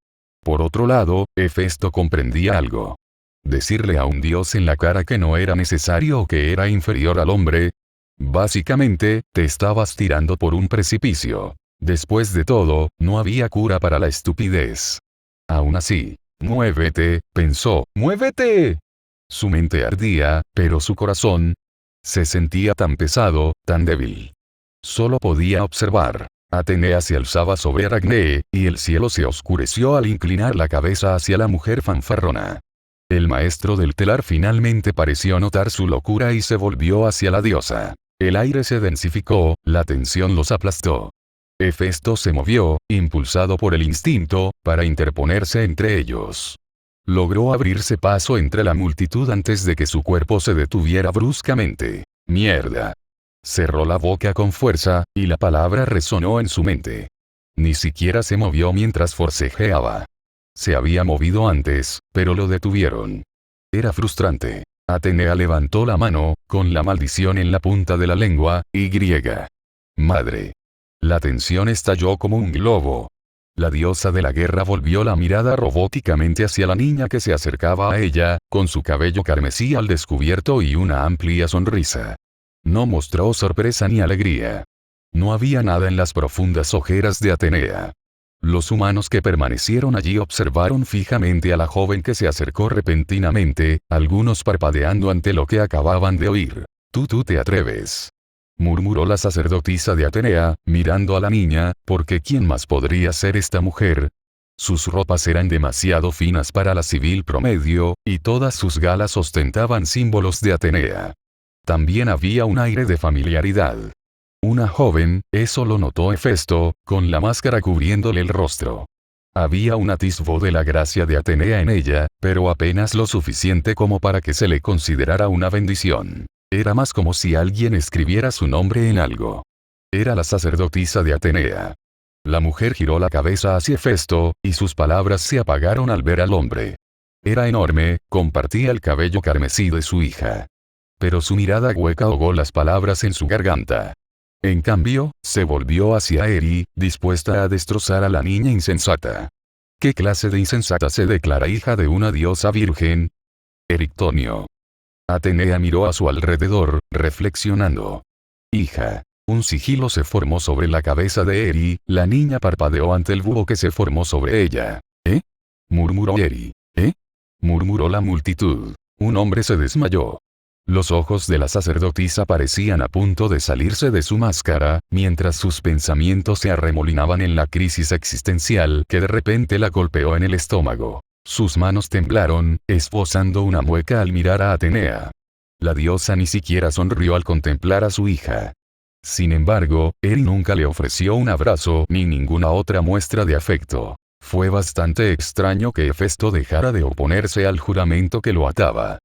Por otro lado, Hefesto comprendía algo. Decirle a un dios en la cara que no era necesario o que era inferior al hombre. Básicamente, te estabas tirando por un precipicio. Después de todo, no había cura para la estupidez. Aún así, muévete, pensó, ¡muévete! Su mente ardía, pero su corazón se sentía tan pesado, tan débil. Solo podía observar. Atenea se alzaba sobre Aracne, y el cielo se oscureció al inclinar la cabeza hacia la mujer fanfarrona. El maestro del telar finalmente pareció notar su locura y se volvió hacia la diosa. El aire se densificó, la tensión los aplastó. Hefesto se movió, impulsado por el instinto, para interponerse entre ellos. Logró abrirse paso entre la multitud antes de que su cuerpo se detuviera bruscamente. Mierda. Cerró la boca con fuerza, y la palabra resonó en su mente. Ni siquiera se movió mientras forcejeaba. Se había movido antes, pero lo detuvieron. Era frustrante. Atenea levantó la mano, con la maldición en la punta de la lengua, y griega. Madre. La tensión estalló como un globo. La diosa de la guerra volvió la mirada robóticamente hacia la niña que se acercaba a ella, con su cabello carmesí al descubierto y una amplia sonrisa. No mostró sorpresa ni alegría. No había nada en las profundas ojeras de Atenea. Los humanos que permanecieron allí observaron fijamente a la joven que se acercó repentinamente, algunos parpadeando ante lo que acababan de oír. Tú te atreves. Murmuró la sacerdotisa de Atenea, mirando a la niña, porque ¿quién más podría ser esta mujer? Sus ropas eran demasiado finas para la civil promedio, y todas sus galas ostentaban símbolos de Atenea. También había un aire de familiaridad. Una joven, eso lo notó Hefesto, con la máscara cubriéndole el rostro. Había un atisbo de la gracia de Atenea en ella, pero apenas lo suficiente como para que se le considerara una bendición. Era más como si alguien escribiera su nombre en algo. Era la sacerdotisa de Atenea. La mujer giró la cabeza hacia Hefesto, y sus palabras se apagaron al ver al hombre. Era enorme, compartía el cabello carmesí de su hija. Pero su mirada hueca ahogó las palabras en su garganta. En cambio, se volvió hacia Eri, dispuesta a destrozar a la niña insensata. ¿Qué clase de insensata se declara hija de una diosa virgen? Erictonio. Atenea miró a su alrededor, reflexionando. Hija. Un sigilo se formó sobre la cabeza de Eri, la niña parpadeó ante el búho que se formó sobre ella. ¿Eh? Murmuró Eri. ¿Eh? Murmuró la multitud. Un hombre se desmayó. Los ojos de la sacerdotisa parecían a punto de salirse de su máscara, mientras sus pensamientos se arremolinaban en la crisis existencial que de repente la golpeó en el estómago. Sus manos temblaron, esbozando una mueca al mirar a Atenea. La diosa ni siquiera sonrió al contemplar a su hija. Sin embargo, Eri nunca le ofreció un abrazo ni ninguna otra muestra de afecto. Fue bastante extraño que Hefesto dejara de oponerse al juramento que lo ataba.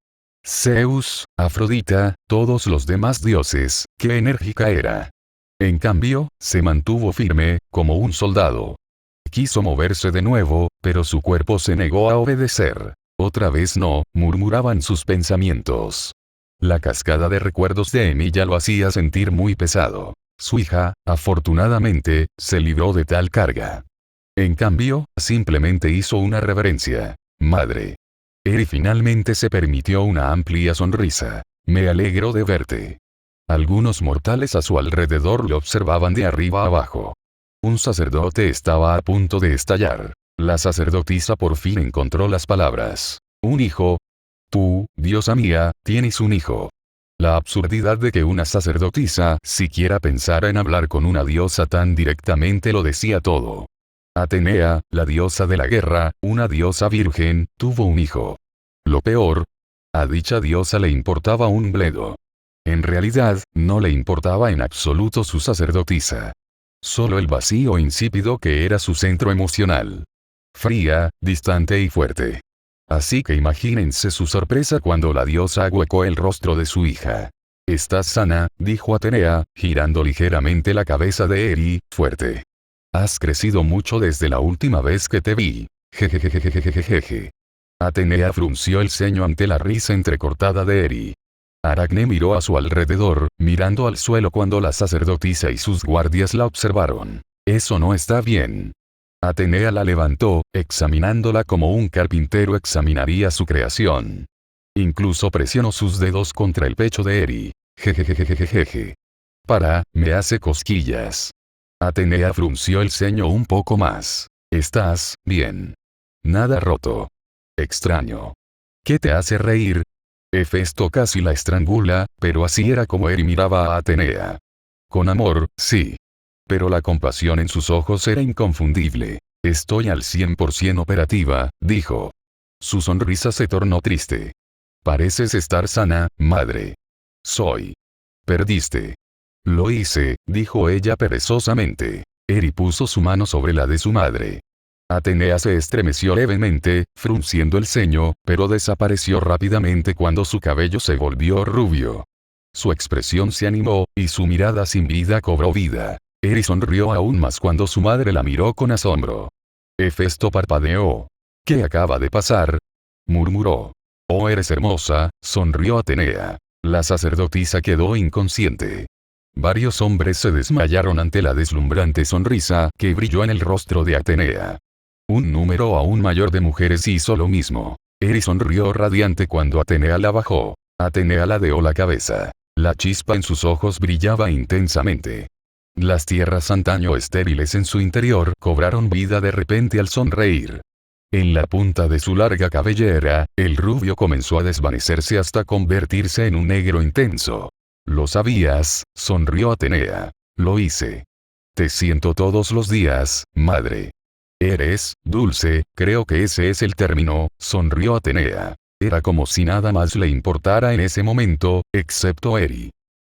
Zeus, Afrodita, todos los demás dioses, qué enérgica era. En cambio, se mantuvo firme, como un soldado. Quiso moverse de nuevo, pero su cuerpo se negó a obedecer. Otra vez no, murmuraban sus pensamientos. La cascada de recuerdos de Emilia lo hacía sentir muy pesado. Su hija, afortunadamente, se libró de tal carga. En cambio, simplemente hizo una reverencia. Madre. Eri finalmente se permitió una amplia sonrisa. Me alegro de verte. Algunos mortales a su alrededor lo observaban de arriba abajo. Un sacerdote estaba a punto de estallar. La sacerdotisa por fin encontró las palabras. Un hijo. Tú, diosa mía, tienes un hijo. La absurdidad de que una sacerdotisa siquiera pensara en hablar con una diosa tan directamente lo decía todo. Atenea, la diosa de la guerra, una diosa virgen, tuvo un hijo. Lo peor, a dicha diosa le importaba un bledo. En realidad, no le importaba en absoluto su sacerdotisa. Solo el vacío insípido que era su centro emocional. Fría, distante y fuerte. Así que imagínense su sorpresa cuando la diosa ahuecó el rostro de su hija. «Estás sana», dijo Atenea, girando ligeramente la cabeza de Eri, fuerte. «Has crecido mucho desde la última vez que te vi. Jejejejejejejeje». Atenea frunció el ceño ante la risa entrecortada de Eri. Aracne miró a su alrededor, mirando al suelo cuando la sacerdotisa y sus guardias la observaron. «Eso no está bien». Atenea la levantó, examinándola como un carpintero examinaría su creación. Incluso presionó sus dedos contra el pecho de Eri. Jejejejejejeje. Me hace cosquillas. Atenea frunció el ceño un poco más. ¿Estás bien? Nada roto. Extraño. ¿Qué te hace reír? Hefesto casi la estrangula, pero así era como Eri miraba a Atenea. Con amor, sí. Pero la compasión en sus ojos era inconfundible. Estoy al 100% operativa, dijo. Su sonrisa se tornó triste. Pareces estar sana, madre. Perdiste. Lo hice, dijo ella perezosamente. Eri puso su mano sobre la de su madre. Atenea se estremeció levemente, frunciendo el ceño, pero desapareció rápidamente cuando su cabello se volvió rubio. Su expresión se animó, y su mirada sin vida cobró vida. Eri sonrió aún más cuando su madre la miró con asombro. Hefesto parpadeó. ¿Qué acaba de pasar?, murmuró. Oh, eres hermosa, sonrió Atenea. La sacerdotisa quedó inconsciente. Varios hombres se desmayaron ante la deslumbrante sonrisa que brilló en el rostro de Atenea. Un número aún mayor de mujeres hizo lo mismo. Eri sonrió radiante cuando Atenea la bajó. Atenea ladeó la cabeza. La chispa en sus ojos brillaba intensamente. Las tierras antaño estériles en su interior cobraron vida de repente al sonreír. En la punta de su larga cabellera, el rubio comenzó a desvanecerse hasta convertirse en un negro intenso. ¿Lo sabías?, sonrió Atenea. Lo hice. Te siento todos los días, madre. Eres dulce, creo que ese es el término, sonrió Atenea. Era como si nada más le importara en ese momento, excepto Eri.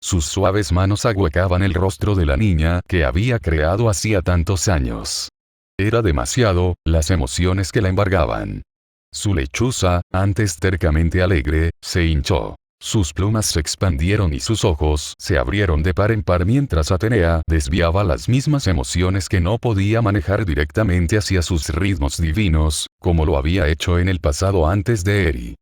Sus suaves manos ahuecaban el rostro de la niña que había creado hacía tantos años. Era demasiado, las emociones que la embargaban. Su lechuza, antes tercamente alegre, se hinchó. Sus plumas se expandieron y sus ojos se abrieron de par en par mientras Atenea desviaba las mismas emociones que no podía manejar directamente hacia sus ritmos divinos, como lo había hecho en el pasado antes de Eri.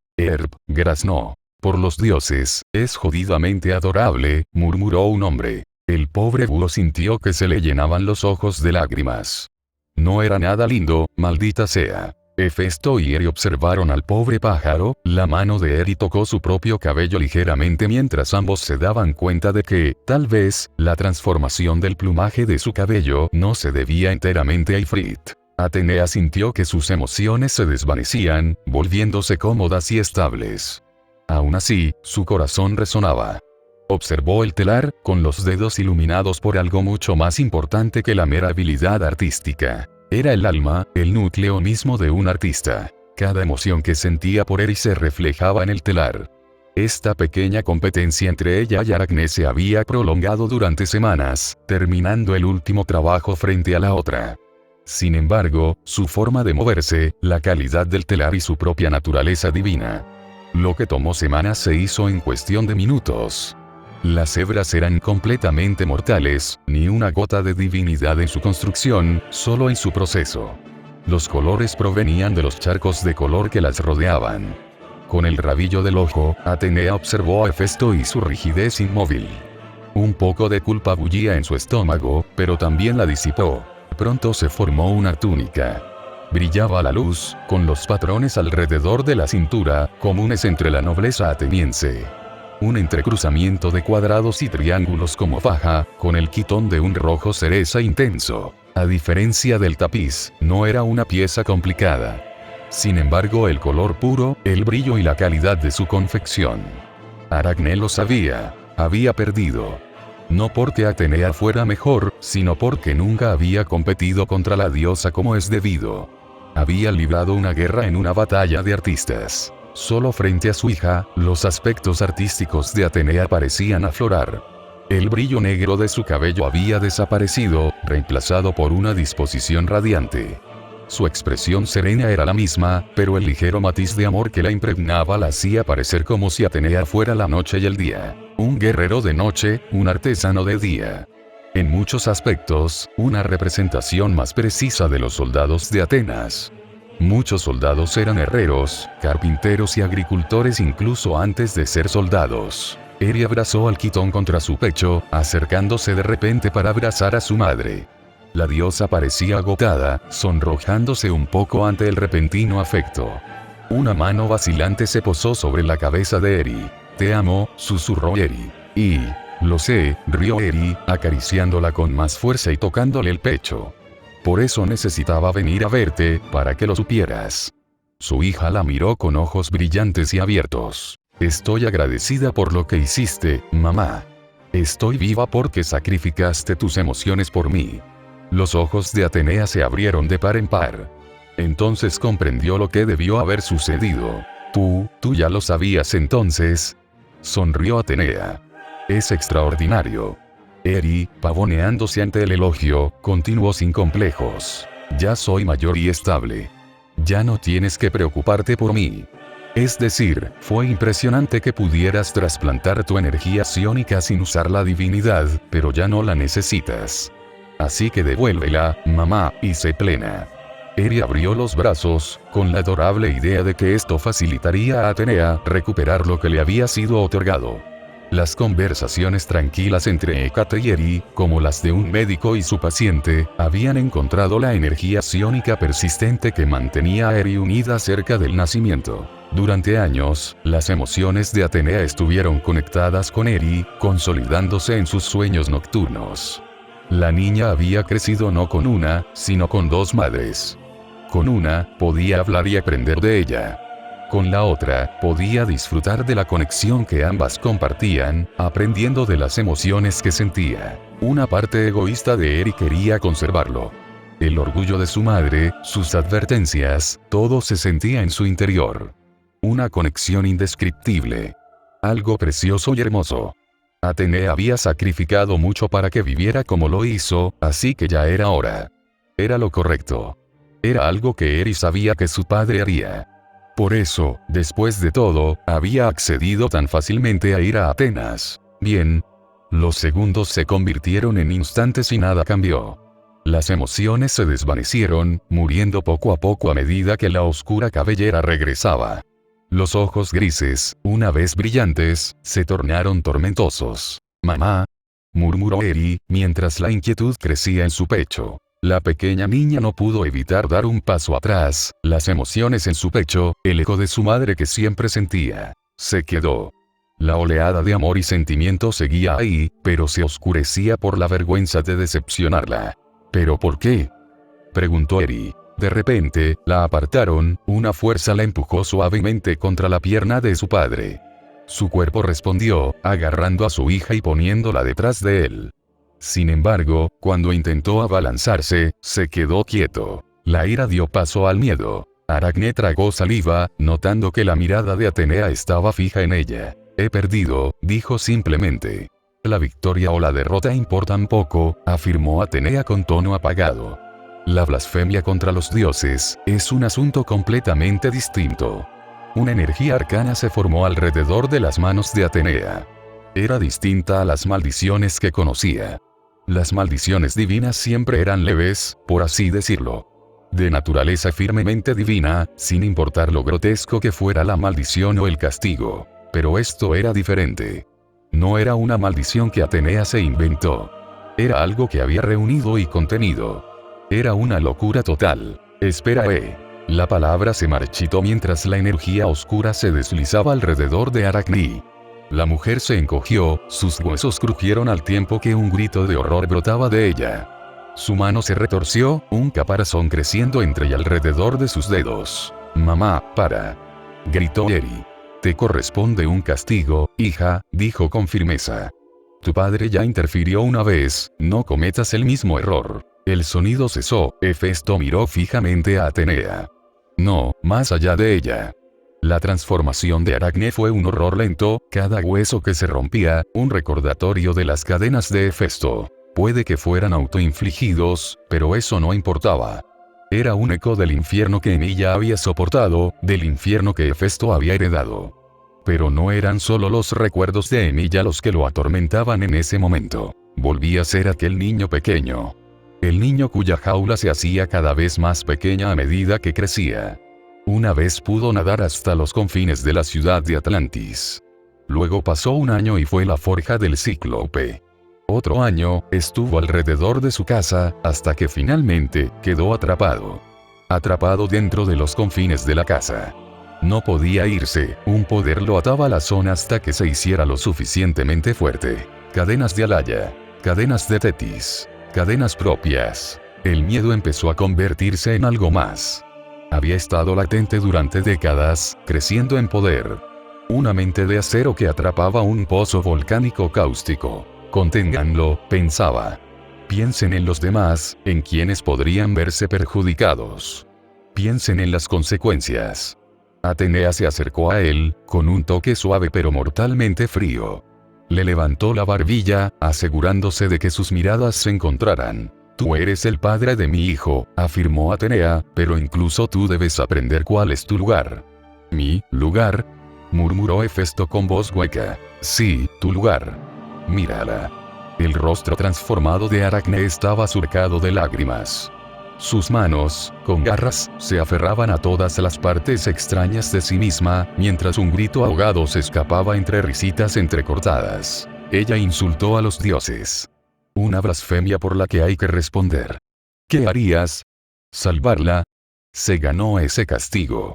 Graznó. Por los dioses, es jodidamente adorable, murmuró un hombre. El pobre búho sintió que se le llenaban los ojos de lágrimas. No era nada lindo, maldita sea. Hefesto y Eri observaron al pobre pájaro, la mano de Eri tocó su propio cabello ligeramente mientras ambos se daban cuenta de que, tal vez, la transformación del plumaje de su cabello no se debía enteramente a Ifrit. Atenea sintió que sus emociones se desvanecían, volviéndose cómodas y estables. Aún así, su corazón resonaba. Observó el telar, con los dedos iluminados por algo mucho más importante que la mera habilidad artística. Era el alma, el núcleo mismo de un artista. Cada emoción que sentía por Eri se reflejaba en el telar. Esta pequeña competencia entre ella y Aracne se había prolongado durante semanas, terminando el último trabajo frente a la otra. Sin embargo, su forma de moverse, la calidad del telar y su propia naturaleza divina. Lo que tomó semanas se hizo en cuestión de minutos. Las hebras eran completamente mortales, ni una gota de divinidad en su construcción, solo en su proceso. Los colores provenían de los charcos de color que las rodeaban. Con el rabillo del ojo, Atenea observó a Hefesto y su rigidez inmóvil. Un poco de culpa bullía en su estómago, pero también la disipó. Pronto se formó una túnica. Brillaba a la luz, con los patrones alrededor de la cintura, comunes entre la nobleza ateniense. Un entrecruzamiento de cuadrados y triángulos como faja, con el quitón de un rojo cereza intenso. A diferencia del tapiz, no era una pieza complicada. Sin embargo, el color puro, el brillo y la calidad de su confección. Aracne lo sabía. Había perdido. No porque Atenea fuera mejor, sino porque nunca había competido contra la diosa como es debido. Había librado una guerra en una batalla de artistas. Solo frente a su hija, los aspectos artísticos de Atenea parecían aflorar. El brillo negro de su cabello había desaparecido, reemplazado por una disposición radiante. Su expresión serena era la misma, pero el ligero matiz de amor que la impregnaba la hacía parecer como si Atenea fuera la noche y el día. Un guerrero de noche, un artesano de día. En muchos aspectos, una representación más precisa de los soldados de Atenas. Muchos soldados eran herreros, carpinteros y agricultores incluso antes de ser soldados. Eri abrazó al quitón contra su pecho, acercándose de repente para abrazar a su madre. La diosa parecía agotada, sonrojándose un poco ante el repentino afecto. Una mano vacilante se posó sobre la cabeza de Eri. Te amo, susurró Eri. Y, lo sé, rió Eri, acariciándola con más fuerza y tocándole el pecho. Por eso necesitaba venir a verte, para que lo supieras. Su hija la miró con ojos brillantes y abiertos. Estoy agradecida por lo que hiciste, mamá. Estoy viva porque sacrificaste tus emociones por mí. Los ojos de Atenea se abrieron de par en par. Entonces comprendió lo que debió haber sucedido. Tú ya lo sabías entonces. Sonrió Atenea. Es extraordinario. Eri, pavoneándose ante el elogio, continuó sin complejos. Ya soy mayor y estable. Ya no tienes que preocuparte por mí. Es decir, fue impresionante que pudieras trasplantar tu energía psiónica sin usar la divinidad, pero ya no la necesitas. Así que devuélvela, mamá, y sé plena. Eri abrió los brazos, con la adorable idea de que esto facilitaría a Atenea recuperar lo que le había sido otorgado. Las conversaciones tranquilas entre Hécate y Eri, como las de un médico y su paciente, habían encontrado la energía psiónica persistente que mantenía a Eri unida cerca del nacimiento. Durante años, las emociones de Atenea estuvieron conectadas con Eri, consolidándose en sus sueños nocturnos. La niña había crecido no con una, sino con dos madres. Con una, podía hablar y aprender de ella. Con la otra, podía disfrutar de la conexión que ambas compartían, aprendiendo de las emociones que sentía. Una parte egoísta de Eri quería conservarlo. El orgullo de su madre, sus advertencias, todo se sentía en su interior. Una conexión indescriptible. Algo precioso y hermoso. Atenea había sacrificado mucho para que viviera como lo hizo, así que ya era hora. Era lo correcto. Era algo que Eri sabía que su padre haría. Por eso, después de todo, había accedido tan fácilmente a ir a Atenas. Bien. Los segundos se convirtieron en instantes y nada cambió. Las emociones se desvanecieron, muriendo poco a poco a medida que la oscura cabellera regresaba. Los ojos grises, una vez brillantes, se tornaron tormentosos. «Mamá», murmuró Eri, mientras la inquietud crecía en su pecho. La pequeña niña no pudo evitar dar un paso atrás, las emociones en su pecho, el eco de su madre que siempre sentía. Se quedó. La oleada de amor y sentimiento seguía ahí, pero se oscurecía por la vergüenza de decepcionarla. ¿Pero por qué?, preguntó Eri. De repente, la apartaron, una fuerza la empujó suavemente contra la pierna de su padre. Su cuerpo respondió, agarrando a su hija y poniéndola detrás de él. Sin embargo, cuando intentó abalanzarse, se quedó quieto. La ira dio paso al miedo. Aracne tragó saliva, notando que la mirada de Atenea estaba fija en ella. «He perdido», dijo simplemente. «La victoria o la derrota importan poco», afirmó Atenea con tono apagado. «La blasfemia contra los dioses es un asunto completamente distinto». Una energía arcana se formó alrededor de las manos de Atenea. Era distinta a las maldiciones que conocía. Las maldiciones divinas siempre eran leves, por así decirlo. De naturaleza firmemente divina, sin importar lo grotesco que fuera la maldición o el castigo. Pero esto era diferente. No era una maldición que Atenea se inventó. Era algo que había reunido y contenido. Era una locura total. «Espera, La palabra se marchitó mientras la energía oscura se deslizaba alrededor de Aracne. La mujer se encogió, sus huesos crujieron al tiempo que un grito de horror brotaba de ella. Su mano se retorció, un caparazón creciendo entre y alrededor de sus dedos. «Mamá, para», gritó Eri. «Te corresponde un castigo, hija», dijo con firmeza. «Tu padre ya interfirió una vez, no cometas el mismo error». El sonido cesó, Hefesto miró fijamente a Atenea. No, más allá de ella. La transformación de Aracne fue un horror lento, cada hueso que se rompía, un recordatorio de las cadenas de Hefesto. Puede que fueran autoinfligidos, pero eso no importaba. Era un eco del infierno que ella había soportado, del infierno que Hefesto había heredado. Pero no eran solo los recuerdos de Emilia los que lo atormentaban en ese momento. Volvía a ser aquel niño pequeño. El niño cuya jaula se hacía cada vez más pequeña a medida que crecía. Una vez pudo nadar hasta los confines de la ciudad de Atlantis. Luego pasó un año y fue la forja del Cíclope. Otro año, estuvo alrededor de su casa, hasta que finalmente, quedó atrapado. Atrapado dentro de los confines de la casa. No podía irse, un poder lo ataba a la zona hasta que se hiciera lo suficientemente fuerte. Cadenas de Alaya. Cadenas de Tetis. Cadenas propias. El miedo empezó a convertirse en algo más. Había estado latente durante décadas, creciendo en poder. Una mente de acero que atrapaba un pozo volcánico cáustico. Conténganlo, pensaba. Piensen en los demás, en quienes podrían verse perjudicados. Piensen en las consecuencias. Atenea se acercó a él, con un toque suave pero mortalmente frío. Le levantó la barbilla, asegurándose de que sus miradas se encontraran. Tú eres el padre de mi hijo, afirmó Atenea, pero incluso tú debes aprender cuál es tu lugar. ¿Mi lugar? Murmuró Hefesto con voz hueca. Sí, tu lugar. Mírala. El rostro transformado de Aracne estaba surcado de lágrimas. Sus manos, con garras, se aferraban a todas las partes extrañas de sí misma, mientras un grito ahogado se escapaba entre risitas entrecortadas. Ella insultó a los dioses. Una blasfemia por la que hay que responder. ¿Qué harías? ¿Salvarla? Se ganó ese castigo.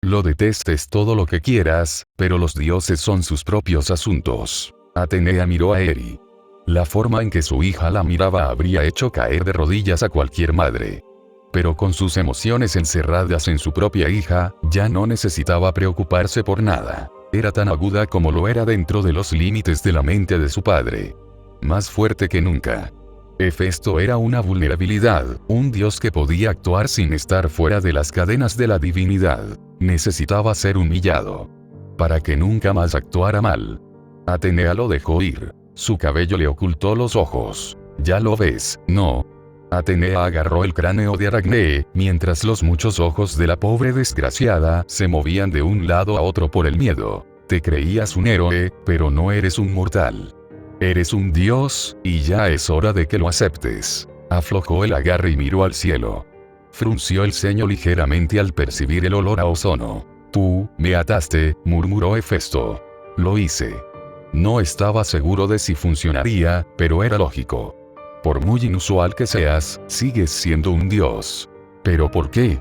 Lo detestes todo lo que quieras, pero los dioses son sus propios asuntos. Atenea miró a Eri. La forma en que su hija la miraba habría hecho caer de rodillas a cualquier madre. Pero con sus emociones encerradas en su propia hija, ya no necesitaba preocuparse por nada. Era tan aguda como lo era dentro de los límites de la mente de su padre. Más fuerte que nunca. Hefesto era una vulnerabilidad, un dios que podía actuar sin estar fuera de las cadenas de la divinidad. Necesitaba ser humillado. Para que nunca más actuara mal. Atenea lo dejó ir. Su cabello le ocultó los ojos. Ya lo ves, ¿no? Atenea agarró el cráneo de Aracne, mientras los muchos ojos de la pobre desgraciada se movían de un lado a otro por el miedo. Te creías un héroe, pero no eres un mortal. Eres un dios, y ya es hora de que lo aceptes. Aflojó el agarre y miró al cielo. Frunció el ceño ligeramente al percibir el olor a ozono. Tú, me ataste, murmuró Hefesto. Lo hice. No estaba seguro de si funcionaría, pero era lógico. Por muy inusual que seas, sigues siendo un dios. ¿Pero por qué?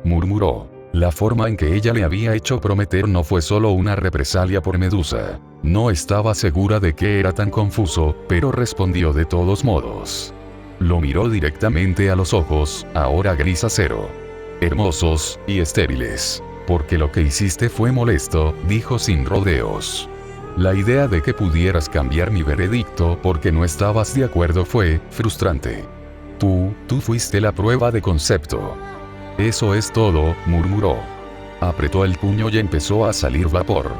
Murmuró. La forma en que ella le había hecho prometer no fue solo una represalia por Medusa. No estaba segura de qué era tan confuso, pero respondió de todos modos. Lo miró directamente a los ojos, ahora gris acero. Hermosos, y estériles. Porque lo que hiciste fue molesto, dijo sin rodeos. La idea de que pudieras cambiar mi veredicto porque no estabas de acuerdo fue frustrante. Tú fuiste la prueba de concepto. Eso es todo, murmuró. Apretó el puño y empezó a salir vapor.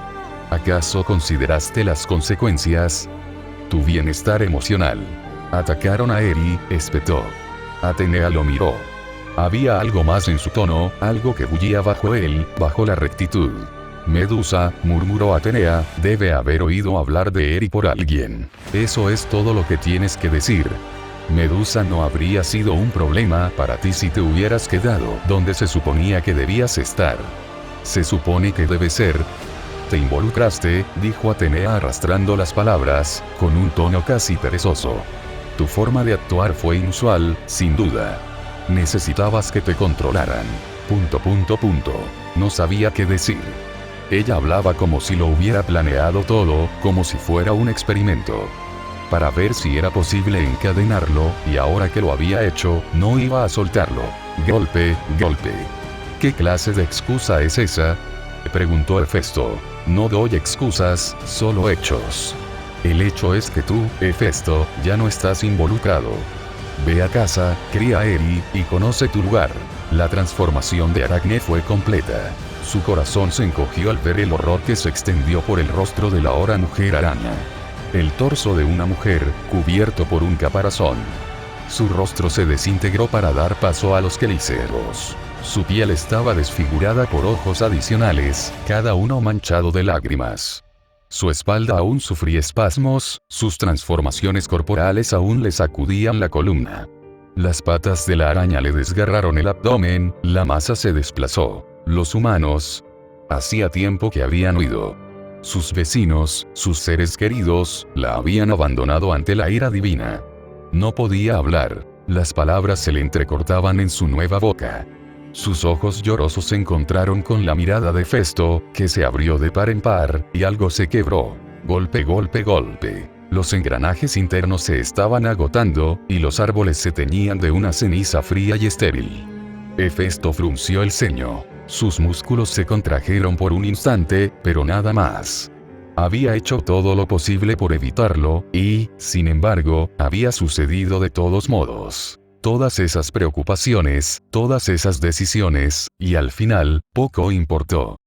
¿Acaso consideraste las consecuencias? Tu bienestar emocional. Atacaron a Eri, espetó. Atenea lo miró. Había algo más en su tono, algo que bullía bajo él, bajo la rectitud. Medusa, murmuró Atenea, debe haber oído hablar de Eri por alguien. Eso es todo lo que tienes que decir. Medusa no habría sido un problema para ti si te hubieras quedado donde se suponía que debías estar. Se supone que debe ser. Te involucraste, dijo Atenea arrastrando las palabras, con un tono casi perezoso. Tu forma de actuar fue inusual, sin duda. Necesitabas que te controlaran. ... No sabía qué decir. Ella hablaba como si lo hubiera planeado todo, como si fuera un experimento. Para ver si era posible encadenarlo, y ahora que lo había hecho, no iba a soltarlo. Golpe, golpe. ¿Qué clase de excusa es esa? Preguntó Hefesto. No doy excusas, solo hechos. El hecho es que tú, Hefesto, ya no estás involucrado. Ve a casa, cría a Eri, y conoce tu lugar. La transformación de Aracne fue completa. Su corazón se encogió al ver el horror que se extendió por el rostro de la ahora mujer araña. El torso de una mujer, cubierto por un caparazón. Su rostro se desintegró para dar paso a los quelíceros. Su piel estaba desfigurada por ojos adicionales, cada uno manchado de lágrimas. Su espalda aún sufría espasmos, sus transformaciones corporales aún le sacudían la columna. Las patas de la araña le desgarraron el abdomen, la masa se desplazó. Los humanos. Hacía tiempo que habían huido. Sus vecinos, sus seres queridos, la habían abandonado ante la ira divina. No podía hablar, las palabras se le entrecortaban en su nueva boca. Sus ojos llorosos se encontraron con la mirada de Hefesto, que se abrió de par en par, y algo se quebró. Golpe, golpe, golpe. Los engranajes internos se estaban agotando, y los árboles se teñían de una ceniza fría y estéril. Hefesto frunció el ceño. Sus músculos se contrajeron por un instante, pero nada más. Había hecho todo lo posible por evitarlo, y, sin embargo, había sucedido de todos modos. Todas esas preocupaciones, todas esas decisiones, y al final, poco importó.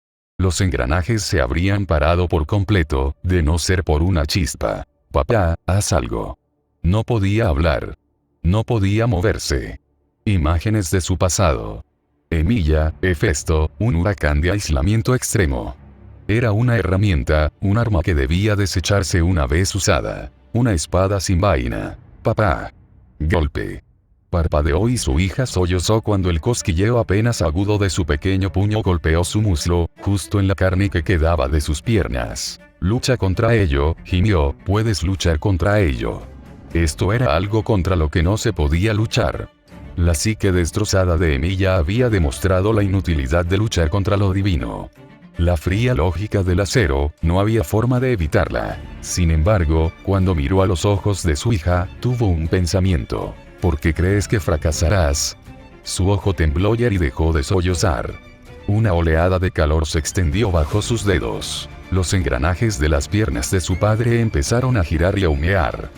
Los engranajes se habrían parado por completo, de no ser por una chispa. Papá, haz algo. No podía hablar. No podía moverse. Imágenes de su pasado. Emilia, Hefesto, un huracán de aislamiento extremo. Era una herramienta, un arma que debía desecharse una vez usada. Una espada sin vaina. Papá. Golpe. Parpadeó y su hija sollozó cuando el cosquilleo apenas agudo de su pequeño puño golpeó su muslo, justo en la carne que quedaba de sus piernas. Lucha contra ello, gimió, puedes luchar contra ello. Esto era algo contra lo que no se podía luchar. La psique destrozada de Emilia había demostrado la inutilidad de luchar contra lo divino. La fría lógica del acero, no había forma de evitarla. Sin embargo, cuando miró a los ojos de su hija, tuvo un pensamiento. ¿Por qué crees que fracasarás? Su ojo tembló y dejó de sollozar. Una oleada de calor se extendió bajo sus dedos. Los engranajes de las piernas de su padre empezaron a girar y a humear.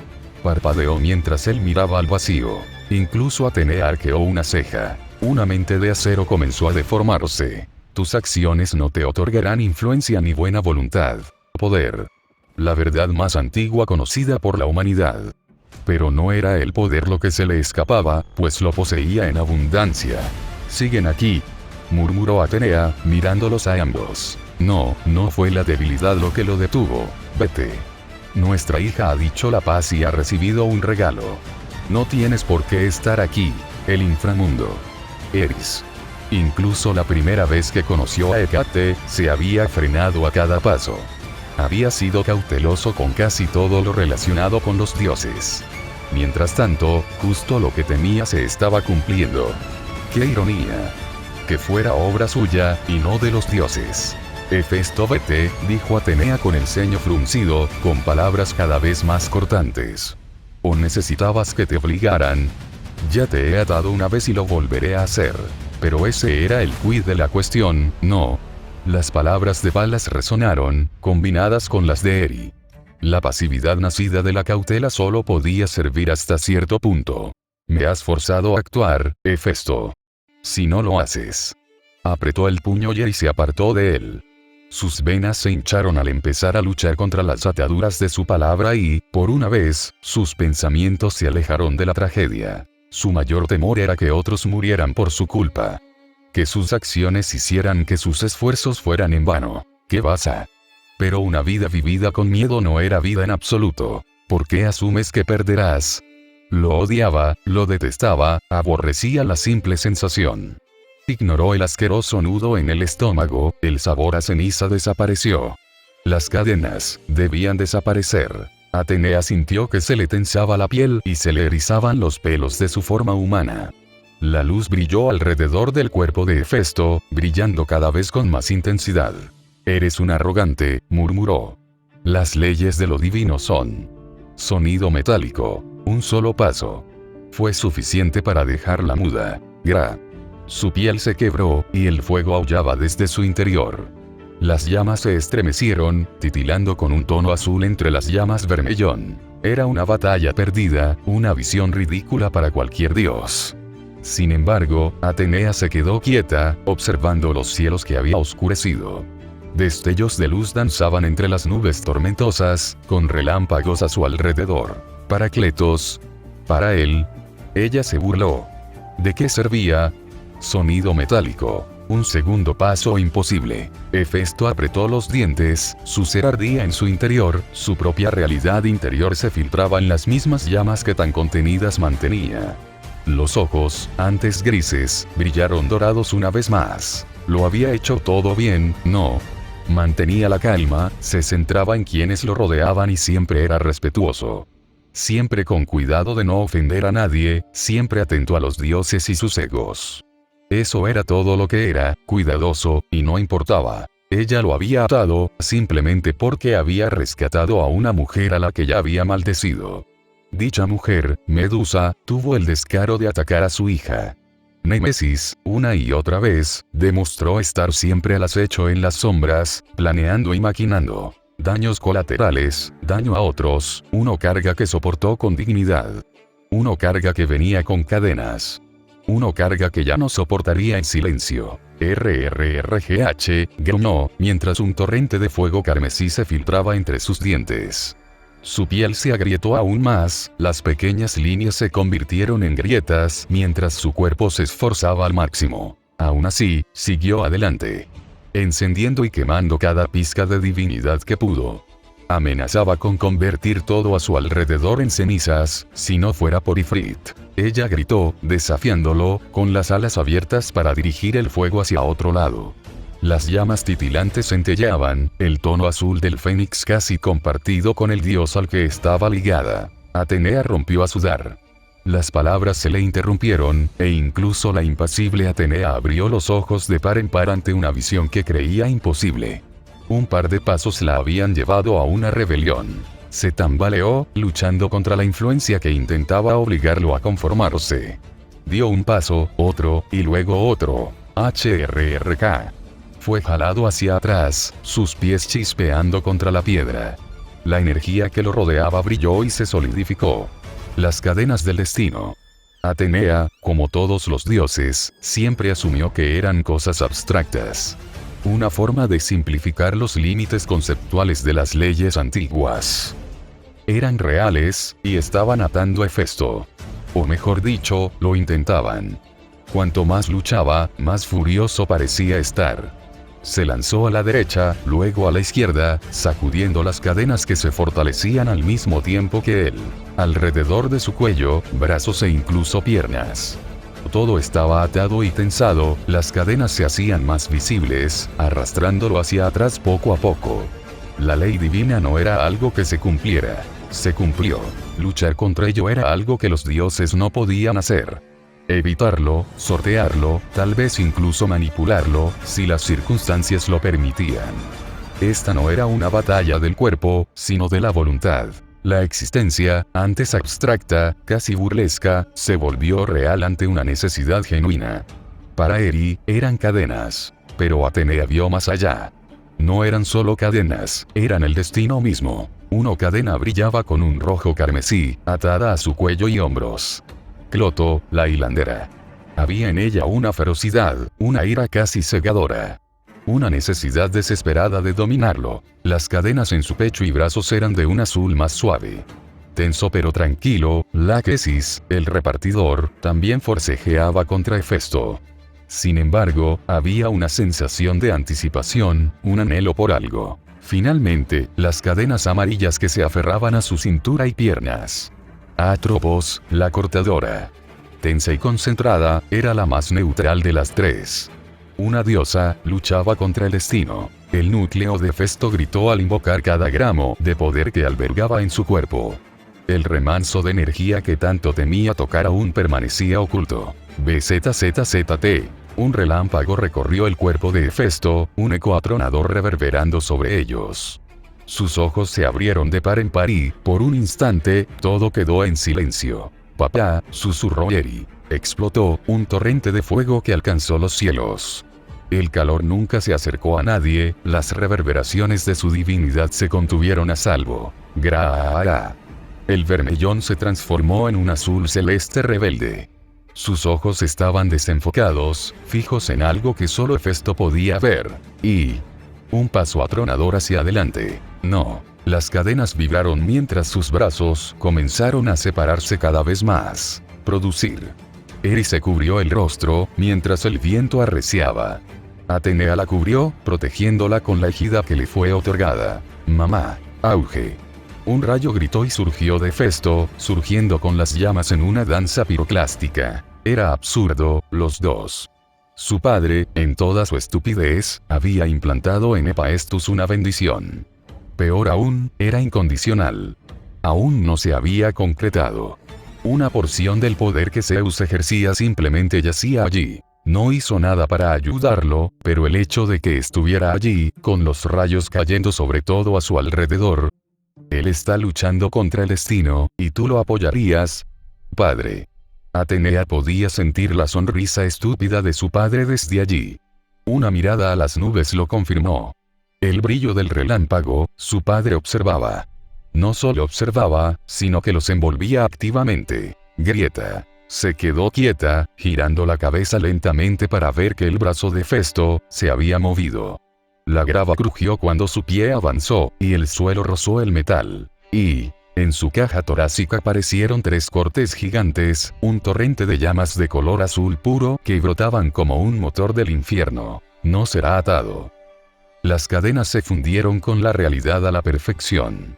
Parpadeó mientras él miraba al vacío. Incluso Atenea arqueó una ceja. Una mente de acero comenzó a deformarse. Tus acciones no te otorgarán influencia ni buena voluntad. Poder. La verdad más antigua conocida por la humanidad. Pero no era el poder lo que se le escapaba, pues lo poseía en abundancia. Siguen aquí, murmuró Atenea, mirándolos a ambos. No fue la debilidad lo que lo detuvo. Vete. Nuestra hija ha dicho la paz y ha recibido un regalo. No tienes por qué estar aquí. El inframundo. Eris. Incluso la primera vez que conoció a Hécate, se había frenado a cada paso. Había sido cauteloso con casi todo lo relacionado con los dioses. Mientras tanto, justo lo que temía se estaba cumpliendo. ¡Qué ironía! Que fuera obra suya, y no de los dioses. Hefesto, vete, dijo Atenea con el ceño fruncido, con palabras cada vez más cortantes. ¿O necesitabas que te obligaran? Ya te he atado una vez y lo volveré a hacer. Pero ese era el quid de la cuestión, ¿no? Las palabras de Palas resonaron, combinadas con las de Eri. La pasividad nacida de la cautela solo podía servir hasta cierto punto. Me has forzado a actuar, Hefesto. Si no lo haces. Apretó el puño y se apartó de él. Sus venas se hincharon al empezar a luchar contra las ataduras de su palabra y, por una vez, sus pensamientos se alejaron de la tragedia. Su mayor temor era que otros murieran por su culpa. Que sus acciones hicieran que sus esfuerzos fueran en vano. ¿Qué pasa? Pero una vida vivida con miedo no era vida en absoluto. ¿Por qué asumes que perderás? Lo odiaba, lo detestaba, aborrecía la simple sensación. Ignoró el asqueroso nudo en el estómago, el sabor a ceniza desapareció. Las cadenas debían desaparecer. Atenea sintió que se le tensaba la piel y se le erizaban los pelos de su forma humana. La luz brilló alrededor del cuerpo de Hefesto, brillando cada vez con más intensidad. Eres un arrogante, murmuró. Las leyes de lo divino son. Sonido metálico. Un solo paso. Fue suficiente para dejarla muda. Gra. Su piel se quebró, y el fuego aullaba desde su interior. Las llamas se estremecieron, titilando con un tono azul entre las llamas vermellón. Era una batalla perdida, una visión ridícula para cualquier dios. Sin embargo, Atenea se quedó quieta, observando los cielos que había oscurecido. Destellos de luz danzaban entre las nubes tormentosas, con relámpagos a su alrededor. Paracletos. Para él. Ella se burló. ¿De qué servía? Sonido metálico. Un segundo paso imposible. Hefesto apretó los dientes, su ser ardía en su interior, su propia realidad interior se filtraba en las mismas llamas que tan contenidas mantenía. Los ojos, antes grises, brillaron dorados una vez más. Lo había hecho todo bien, ¿no? Mantenía la calma, se centraba en quienes lo rodeaban y siempre era respetuoso. Siempre con cuidado de no ofender a nadie, siempre atento a los dioses y sus egos. Eso era todo lo que era, cuidadoso, y no importaba. Ella lo había atado, simplemente porque había rescatado a una mujer a la que ya había maldecido. Dicha mujer, Medusa, tuvo el descaro de atacar a su hija. Némesis, una y otra vez, demostró estar siempre al acecho en las sombras, planeando y maquinando. Daños colaterales, daño a otros, uno carga que soportó con dignidad. Uno carga que venía con cadenas. Uno carga que ya no soportaría en silencio. RRRGH, gruñó, mientras un torrente de fuego carmesí se filtraba entre sus dientes. Su piel se agrietó aún más, las pequeñas líneas se convirtieron en grietas mientras su cuerpo se esforzaba al máximo. Aún así, siguió adelante, encendiendo y quemando cada pizca de divinidad que pudo. Amenazaba con convertir todo a su alrededor en cenizas, si no fuera por Ifrit. Ella gritó, desafiándolo, con las alas abiertas para dirigir el fuego hacia otro lado. Las llamas titilantes centelleaban, el tono azul del fénix casi compartido con el dios al que estaba ligada. Atenea rompió a sudar. Las palabras se le interrumpieron, e incluso la impasible Atenea abrió los ojos de par en par ante una visión que creía imposible. Un par de pasos la habían llevado a una rebelión. Se tambaleó, luchando contra la influencia que intentaba obligarlo a conformarse. Dio un paso, otro, y luego otro. HRRK. Fue jalado hacia atrás, sus pies chispeando contra la piedra. La energía que lo rodeaba brilló y se solidificó. Las cadenas del destino. Atenea, como todos los dioses, siempre asumió que eran cosas abstractas. Una forma de simplificar los límites conceptuales de las leyes antiguas. Eran reales, y estaban atando a Hefesto. O mejor dicho, lo intentaban. Cuanto más luchaba, más furioso parecía estar. Se lanzó a la derecha, luego a la izquierda, sacudiendo las cadenas que se fortalecían al mismo tiempo que él. Alrededor de su cuello, brazos e incluso piernas. Todo estaba atado y tensado, las cadenas se hacían más visibles, arrastrándolo hacia atrás poco a poco. La ley divina no era algo que se cumpliera. Se cumplió. Luchar contra ello era algo que los dioses no podían hacer. Evitarlo, sortearlo, tal vez incluso manipularlo, si las circunstancias lo permitían. Esta no era una batalla del cuerpo, sino de la voluntad. La existencia, antes abstracta, casi burlesca, se volvió real ante una necesidad genuina. Para Eri, eran cadenas. Pero Atenea vio más allá. No eran solo cadenas, eran el destino mismo. Una cadena brillaba con un rojo carmesí, atada a su cuello y hombros. Cloto, la hilandera. Había en ella una ferocidad, una ira casi cegadora. Una necesidad desesperada de dominarlo. Las cadenas en su pecho y brazos eran de un azul más suave. Tenso pero tranquilo, Láquesis, el repartidor, también forcejeaba contra Hefesto. Sin embargo, había una sensación de anticipación, un anhelo por algo. Finalmente, las cadenas amarillas que se aferraban a su cintura y piernas. Atropos, la cortadora. Tensa y concentrada, era la más neutral de las tres. Una diosa, luchaba contra el destino. El núcleo de Hefesto gritó al invocar cada gramo de poder que albergaba en su cuerpo. El remanso de energía que tanto temía tocar aún permanecía oculto. BZZZT. Un relámpago recorrió el cuerpo de Hefesto, un eco atronador reverberando sobre ellos. Sus ojos se abrieron de par en par y, por un instante, todo quedó en silencio. «Papá», susurró Eri. Explotó un torrente de fuego que alcanzó los cielos. El calor nunca se acercó a nadie, las reverberaciones de su divinidad se contuvieron a salvo. Gra. El vermellón se transformó en un azul celeste rebelde. Sus ojos estaban desenfocados, fijos en algo que solo Hefesto podía ver. Y... un paso atronador hacia adelante. No. Las cadenas vibraron mientras sus brazos comenzaron a separarse cada vez más. Producir. Eri se cubrió el rostro, mientras el viento arreciaba. Atenea la cubrió, protegiéndola con la ejida que le fue otorgada. Mamá. Auge. Un rayo gritó y surgió de Hefesto, surgiendo con las llamas en una danza piroclástica. Era absurdo, los dos. Su padre, en toda su estupidez, había implantado en Hephaestus una bendición. Peor aún, era incondicional. Aún no se había concretado. Una porción del poder que Zeus ejercía simplemente yacía allí. No hizo nada para ayudarlo, pero el hecho de que estuviera allí, con los rayos cayendo sobre todo a su alrededor. Él está luchando contra el destino, y tú lo apoyarías, padre. Atenea podía sentir la sonrisa estúpida de su padre desde allí. Una mirada a las nubes lo confirmó. El brillo del relámpago, su padre observaba. No solo observaba, sino que los envolvía activamente. Grieta. Se quedó quieta, girando la cabeza lentamente para ver que el brazo de Hefesto se había movido. La grava crujió cuando su pie avanzó, y el suelo rozó el metal. Y, en su caja torácica aparecieron 3 cortes gigantes, un torrente de llamas de color azul puro que brotaban como un motor del infierno. No será atado. Las cadenas se fundieron con la realidad a la perfección.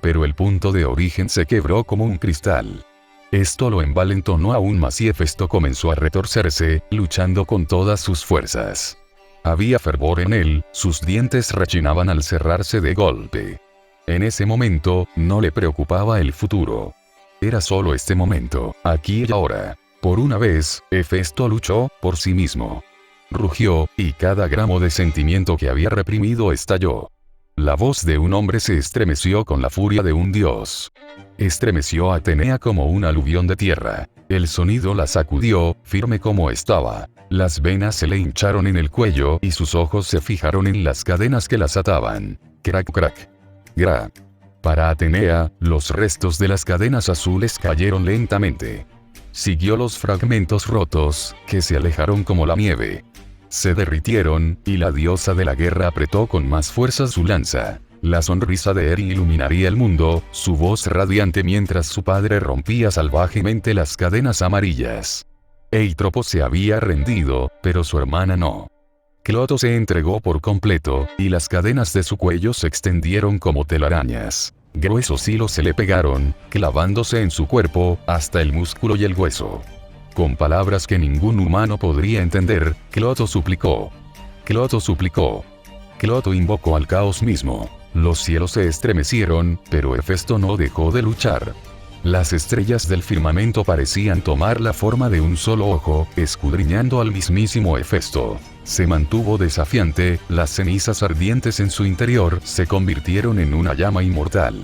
Pero el punto de origen se quebró como un cristal. Esto lo envalentonó aún más y Hefesto comenzó a retorcerse, luchando con todas sus fuerzas. Había fervor en él, sus dientes rechinaban al cerrarse de golpe. En ese momento, no le preocupaba el futuro. Era solo este momento, aquí y ahora. Por una vez, Hefesto luchó por sí mismo. Rugió, y cada gramo de sentimiento que había reprimido estalló. La voz de un hombre se estremeció con la furia de un dios. Estremeció a Atenea como un aluvión de tierra. El sonido la sacudió, firme como estaba. Las venas se le hincharon en el cuello y sus ojos se fijaron en las cadenas que las ataban. Crack crack. Gra. Para Atenea, los restos de las cadenas azules cayeron lentamente. Siguió los fragmentos rotos, que se alejaron como la nieve. Se derritieron, y la diosa de la guerra apretó con más fuerza su lanza. La sonrisa de Eri iluminaría el mundo, su voz radiante mientras su padre rompía salvajemente las cadenas amarillas. Eitropo se había rendido, pero su hermana no. Cloto se entregó por completo, y las cadenas de su cuello se extendieron como telarañas. Gruesos hilos se le pegaron, clavándose en su cuerpo, hasta el músculo y el hueso. Con palabras que ningún humano podría entender, Cloto suplicó. Cloto suplicó. Cloto invocó al caos mismo. Los cielos se estremecieron, pero Hefesto no dejó de luchar. Las estrellas del firmamento parecían tomar la forma de un solo ojo, escudriñando al mismísimo Hefesto. Se mantuvo desafiante, las cenizas ardientes en su interior se convirtieron en una llama inmortal.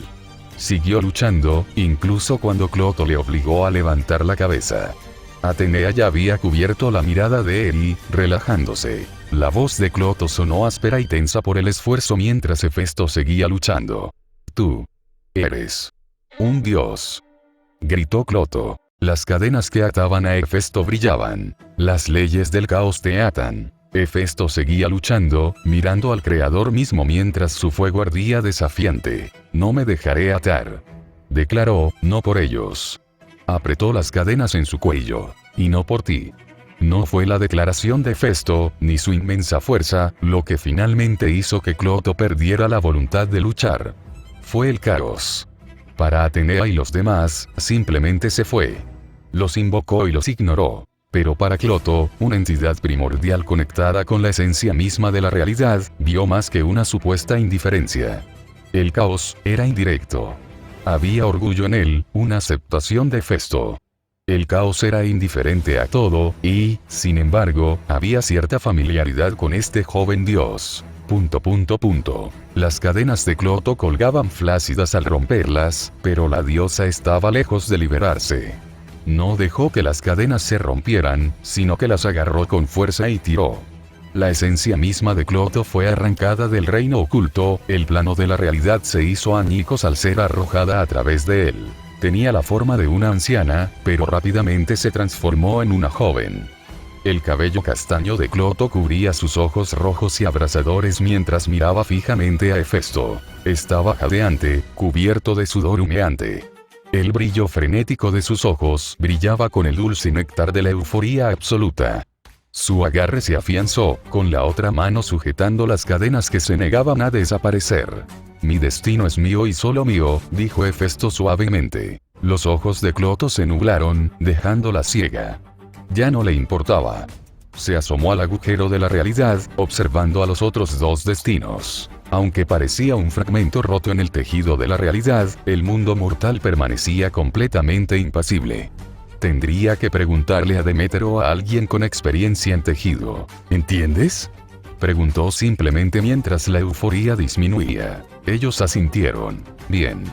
Siguió luchando, incluso cuando Cloto le obligó a levantar la cabeza. Atenea ya había cubierto la mirada de Eri, relajándose. La voz de Cloto sonó áspera y tensa por el esfuerzo mientras Hefesto seguía luchando. Tú eres un dios, gritó Cloto. Las cadenas que ataban a Hefesto brillaban. Las leyes del caos te atan. Hefesto seguía luchando, mirando al creador mismo mientras su fuego ardía desafiante. No me dejaré atar, declaró, no por ellos. Apretó las cadenas en su cuello. Y no por ti. No fue la declaración de Hefesto, ni su inmensa fuerza, lo que finalmente hizo que Cloto perdiera la voluntad de luchar. Fue el caos. Para Atenea y los demás, simplemente se fue. Los invocó y los ignoró. Pero para Cloto, una entidad primordial conectada con la esencia misma de la realidad, vio más que una supuesta indiferencia. El caos era indirecto. Había orgullo en él, una aceptación de Hefesto. El caos era indiferente a todo, y, sin embargo, había cierta familiaridad con este joven dios. Las cadenas de Cloto colgaban flácidas al romperlas, pero la diosa estaba lejos de liberarse. No dejó que las cadenas se rompieran, sino que las agarró con fuerza y tiró. La esencia misma de Cloto fue arrancada del reino oculto, el plano de la realidad se hizo añicos al ser arrojada a través de él. Tenía la forma de una anciana, pero rápidamente se transformó en una joven. El cabello castaño de Cloto cubría sus ojos rojos y abrasadores mientras miraba fijamente a Hefesto. Estaba jadeante, cubierto de sudor humeante. El brillo frenético de sus ojos brillaba con el dulce néctar de la euforía absoluta. Su agarre se afianzó, con la otra mano sujetando las cadenas que se negaban a desaparecer. Mi destino es mío y solo mío, dijo Hefesto suavemente. Los ojos de Cloto se nublaron, dejándola ciega. Ya no le importaba. Se asomó al agujero de la realidad, observando a los otros dos destinos. Aunque parecía un fragmento roto en el tejido de la realidad, el mundo mortal permanecía completamente impasible. Tendría que preguntarle a Deméter o a alguien con experiencia en tejido. ¿Entiendes?, preguntó simplemente mientras la euforía disminuía. Ellos asintieron. Bien.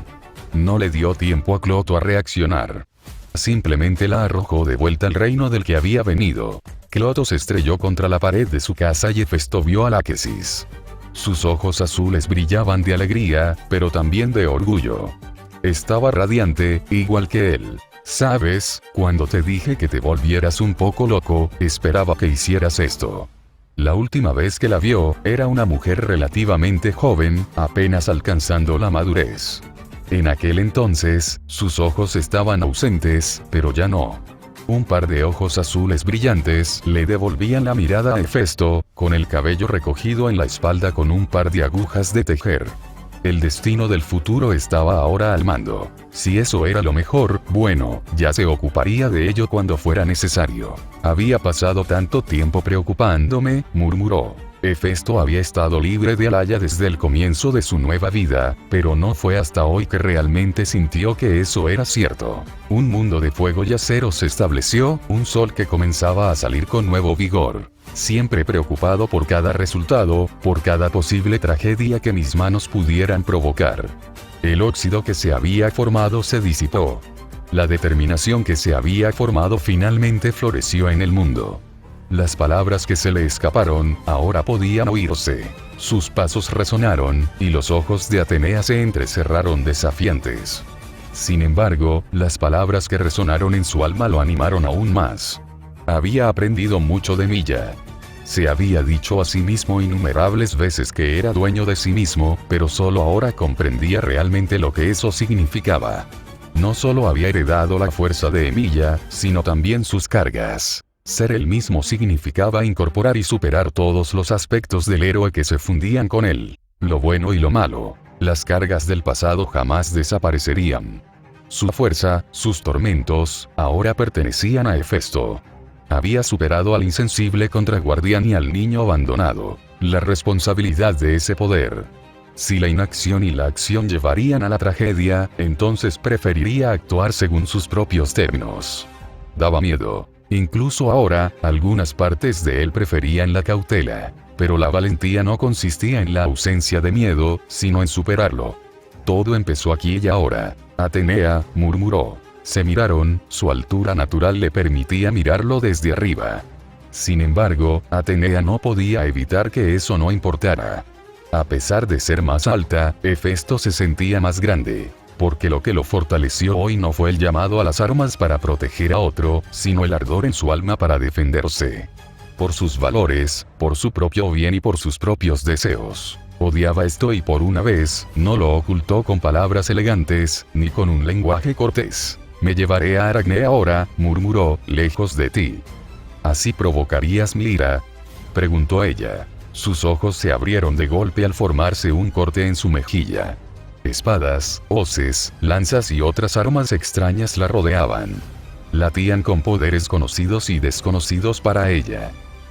No le dio tiempo a Cloto a reaccionar. Simplemente la arrojó de vuelta al reino del que había venido. Cloto se estrelló contra la pared de su casa y Hefesto vio a Láquesis. Sus ojos azules brillaban de alegría, pero también de orgullo. Estaba radiante, igual que él. Sabes, cuando te dije que te volvieras un poco loco, esperaba que hicieras esto. La última vez que la vio, era una mujer relativamente joven, apenas alcanzando la madurez. En aquel entonces, sus ojos estaban ausentes, pero ya no. Un par de ojos azules brillantes le devolvían la mirada a Hefesto, con el cabello recogido en la espalda con un par de agujas de tejer. El destino del futuro estaba ahora al mando. Si eso era lo mejor, bueno, ya se ocuparía de ello cuando fuera necesario. Había pasado tanto tiempo preocupándome, murmuró. Hefesto había estado libre de Alaya desde el comienzo de su nueva vida, pero no fue hasta hoy que realmente sintió que eso era cierto. Un mundo de fuego y acero se estableció, un sol que comenzaba a salir con nuevo vigor. Siempre preocupado por cada resultado, por cada posible tragedia que mis manos pudieran provocar. El óxido que se había formado se disipó. La determinación que se había formado finalmente floreció en el mundo. Las palabras que se le escaparon, ahora podían oírse. Sus pasos resonaron, y los ojos de Atenea se entrecerraron desafiantes. Sin embargo, las palabras que resonaron en su alma lo animaron aún más. Había aprendido mucho de Milla. Se había dicho a sí mismo innumerables veces que era dueño de sí mismo, pero solo ahora comprendía realmente lo que eso significaba. No solo había heredado la fuerza de Emilia, sino también sus cargas. Ser el mismo significaba incorporar y superar todos los aspectos del héroe que se fundían con él. Lo bueno y lo malo. Las cargas del pasado jamás desaparecerían. Su fuerza, sus tormentos, ahora pertenecían a Hefesto. Había superado al insensible contraguardián y al niño abandonado. La responsabilidad de ese poder. Si la inacción y la acción llevarían a la tragedia, entonces preferiría actuar según sus propios términos. Daba miedo. Incluso ahora, algunas partes de él preferían la cautela. Pero la valentía no consistía en la ausencia de miedo, sino en superarlo. Todo empezó aquí y ahora. Atenea, murmuró. Se miraron, su altura natural le permitía mirarlo desde arriba. Sin embargo, Atenea no podía evitar que eso no importara. A pesar de ser más alta, Hefesto se sentía más grande. Porque lo que lo fortaleció hoy no fue el llamado a las armas para proteger a otro, sino el ardor en su alma para defenderse. Por sus valores, por su propio bien y por sus propios deseos. Odiaba esto y por una vez, no lo ocultó con palabras elegantes, ni con un lenguaje cortés. Me llevaré a Aracne ahora, murmuró, lejos de ti. ¿Así provocarías mi ira?, preguntó ella. Sus ojos se abrieron de golpe al formarse un corte en su mejilla. Espadas, hoces, lanzas y otras armas extrañas la rodeaban. Latían con poderes conocidos y desconocidos para ella.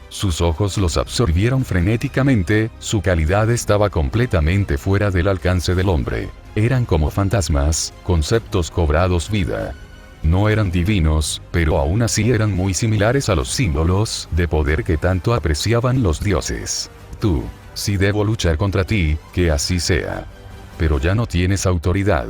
Sus ojos los absorbieron frenéticamente, su calidad estaba completamente fuera del alcance del hombre. Eran como fantasmas, conceptos cobrados vida. No eran divinos, pero aún así eran muy similares a los símbolos de poder que tanto apreciaban los dioses. Tú, si debo luchar contra ti, que así sea. Pero ya no tienes autoridad.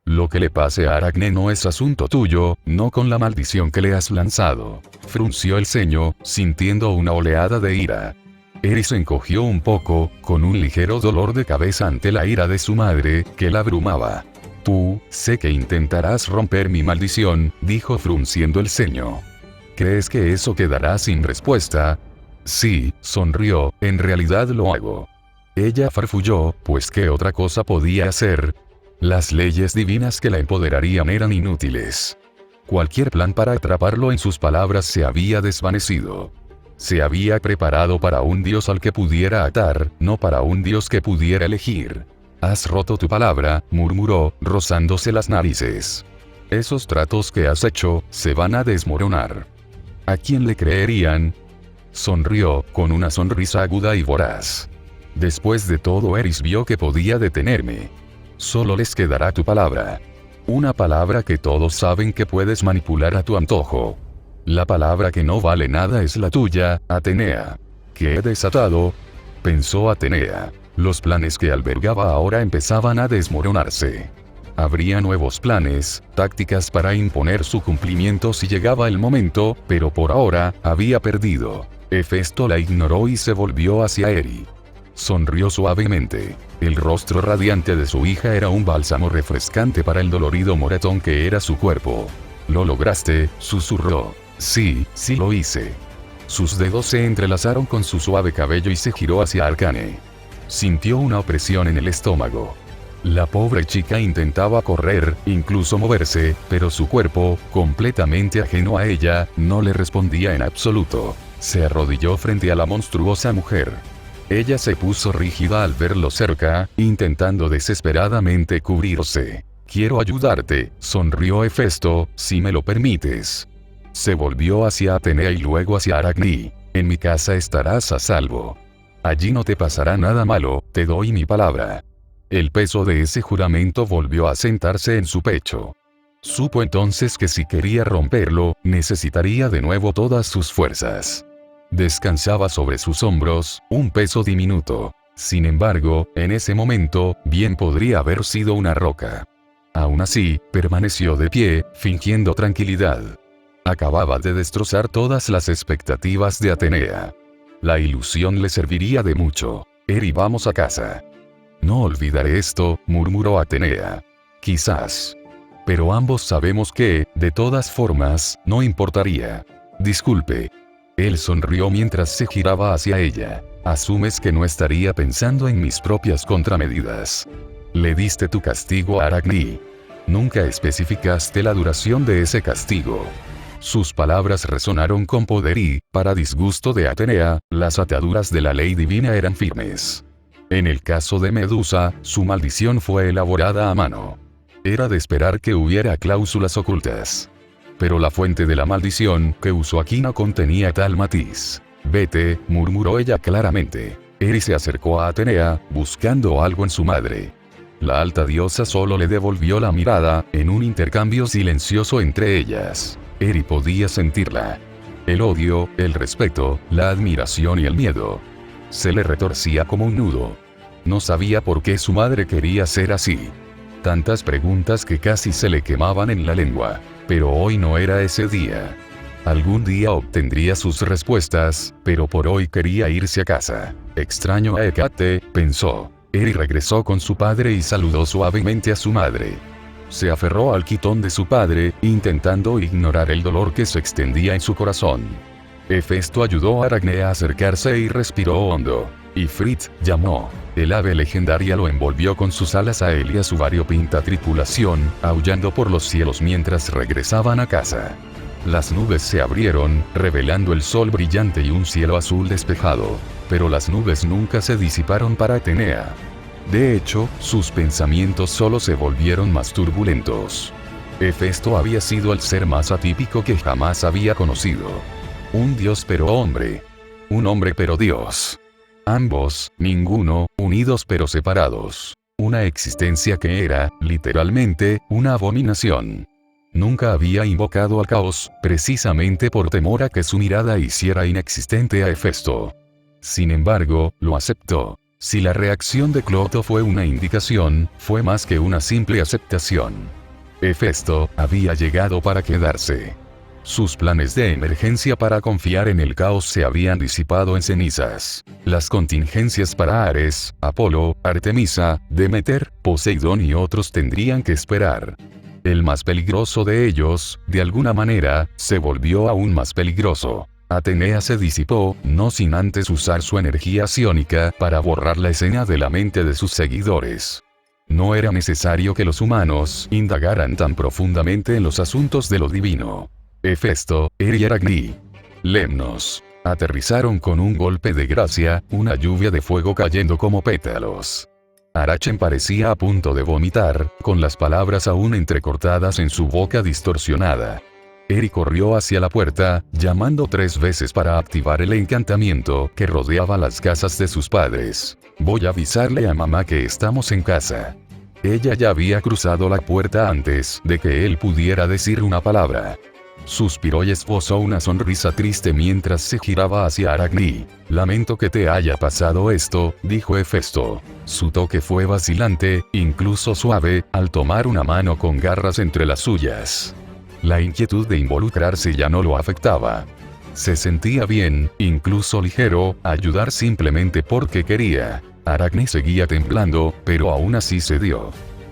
Lo que le pase a Aracne no es asunto tuyo, no con la maldición que le has lanzado. Frunció el ceño, sintiendo una oleada de ira. Eris se encogió un poco, con un ligero dolor de cabeza ante la ira de su madre, que la abrumaba. Sé que intentarás romper mi maldición, dijo frunciendo el ceño. ¿Crees que eso quedará sin respuesta? Sí, sonrió, en realidad lo hago. Ella farfulló, pues ¿qué otra cosa podía hacer? Las leyes divinas que la empoderarían eran inútiles. Cualquier plan para atraparlo en sus palabras se había desvanecido. Se había preparado para un dios al que pudiera atar, no para un dios que pudiera elegir. Has roto tu palabra, murmuró, rozándose las narices. Esos tratos que has hecho, se van a desmoronar. ¿A quién le creerían? Sonrió, con una sonrisa aguda y voraz. Después de todo Eris vio que podía detenerme. Solo les quedará tu palabra. Una palabra que todos saben que puedes manipular a tu antojo. La palabra que no vale nada es la tuya, Atenea. ¿Qué he desatado? Pensó Atenea. Los planes que albergaba ahora empezaban a desmoronarse. Habría nuevos planes, tácticas para imponer su cumplimiento si llegaba el momento, pero por ahora, había perdido. Hefesto la ignoró y se volvió hacia Eri. Sonrió suavemente. El rostro radiante de su hija era un bálsamo refrescante para el dolorido moretón que era su cuerpo. Lo lograste, susurró. Sí, sí lo hice. Sus dedos se entrelazaron con su suave cabello y se giró hacia Arcane. Sintió una opresión en el estómago. La pobre chica intentaba correr, incluso moverse, pero su cuerpo, completamente ajeno a ella, no le respondía en absoluto. Se arrodilló frente a la monstruosa mujer. Ella se puso rígida al verlo cerca, intentando desesperadamente cubrirse. Quiero ayudarte, sonrió Hefesto, si me lo permites. Se volvió hacia Atenea y luego hacia Aracne. En mi casa estarás a salvo. Allí no te pasará nada malo, te doy mi palabra. El peso de ese juramento volvió a sentarse en su pecho. Supo entonces que si quería romperlo, necesitaría de nuevo todas sus fuerzas. Descansaba sobre sus hombros, un peso diminuto. Sin embargo, en ese momento, bien podría haber sido una roca. Aún así, permaneció de pie, fingiendo tranquilidad. Acababa de destrozar todas las expectativas de Atenea. La ilusión le serviría de mucho. Eri, vamos a casa. No olvidaré esto, murmuró Atenea. Quizás. Pero ambos sabemos que, de todas formas, no importaría. Disculpe. Él sonrió mientras se giraba hacia ella. Asumes que no estaría pensando en mis propias contramedidas. Le diste tu castigo a Aracne. Nunca especificaste la duración de ese castigo. Sus palabras resonaron con poder y, para disgusto de Atenea, las ataduras de la ley divina eran firmes. En el caso de Medusa, su maldición fue elaborada a mano. Era de esperar que hubiera cláusulas ocultas. Pero la fuente de la maldición que usó aquí no contenía tal matiz. Vete, murmuró ella claramente. Eri se acercó a Atenea, buscando algo en su madre. La alta diosa solo le devolvió la mirada, en un intercambio silencioso entre ellas. Eri podía sentirla. El odio, el respeto, la admiración y el miedo. Se le retorcía como un nudo. No sabía por qué su madre quería ser así. Tantas preguntas que casi se le quemaban en la lengua. Pero hoy no era ese día. Algún día obtendría sus respuestas, pero por hoy quería irse a casa. Extraño a Hécate, pensó. Eri regresó con su padre y saludó suavemente a su madre. Se aferró al quitón de su padre, intentando ignorar el dolor que se extendía en su corazón. Hefesto ayudó a Aracne a acercarse y respiró hondo. Ifrit, llamó. El ave legendaria lo envolvió con sus alas a él y a su variopinta tripulación, aullando por los cielos mientras regresaban a casa. Las nubes se abrieron, revelando el sol brillante y un cielo azul despejado. Pero las nubes nunca se disiparon para Atenea. De hecho, sus pensamientos solo se volvieron más turbulentos. Hefesto había sido el ser más atípico que jamás había conocido. Un dios pero hombre. Un hombre pero dios. Ambos, ninguno, unidos pero separados. Una existencia que era, literalmente, una abominación. Nunca había invocado al caos, precisamente por temor a que su mirada hiciera inexistente a Hefesto. Sin embargo, lo aceptó. Si la reacción de Cloto fue una indicación, fue más que una simple aceptación. Hefesto había llegado para quedarse. Sus planes de emergencia para confiar en el caos se habían disipado en cenizas. Las contingencias para Ares, Apolo, Artemisa, Demeter, Poseidón y otros tendrían que esperar. El más peligroso de ellos, de alguna manera, se volvió aún más peligroso. Atenea se disipó, no sin antes usar su energía psiónica para borrar la escena de la mente de sus seguidores. No era necesario que los humanos indagaran tan profundamente en los asuntos de lo divino. Hefesto, Eri y Aracne, Lemnos, aterrizaron con un golpe de gracia, una lluvia de fuego cayendo como pétalos. Arachen parecía a punto de vomitar, con las palabras aún entrecortadas en su boca distorsionada. Eri corrió hacia la puerta, llamando 3 veces para activar el encantamiento que rodeaba las casas de sus padres. Voy a avisarle a mamá que estamos en casa. Ella ya había cruzado la puerta antes de que él pudiera decir una palabra. Suspiró y esbozó una sonrisa triste mientras se giraba hacia Aracne. Lamento que te haya pasado esto, dijo Hefesto. Su toque fue vacilante, incluso suave, al tomar una mano con garras entre las suyas. La inquietud de involucrarse ya no lo afectaba. Se sentía bien, incluso ligero, ayudar simplemente porque quería. Aracne seguía temblando, pero aún así cedió.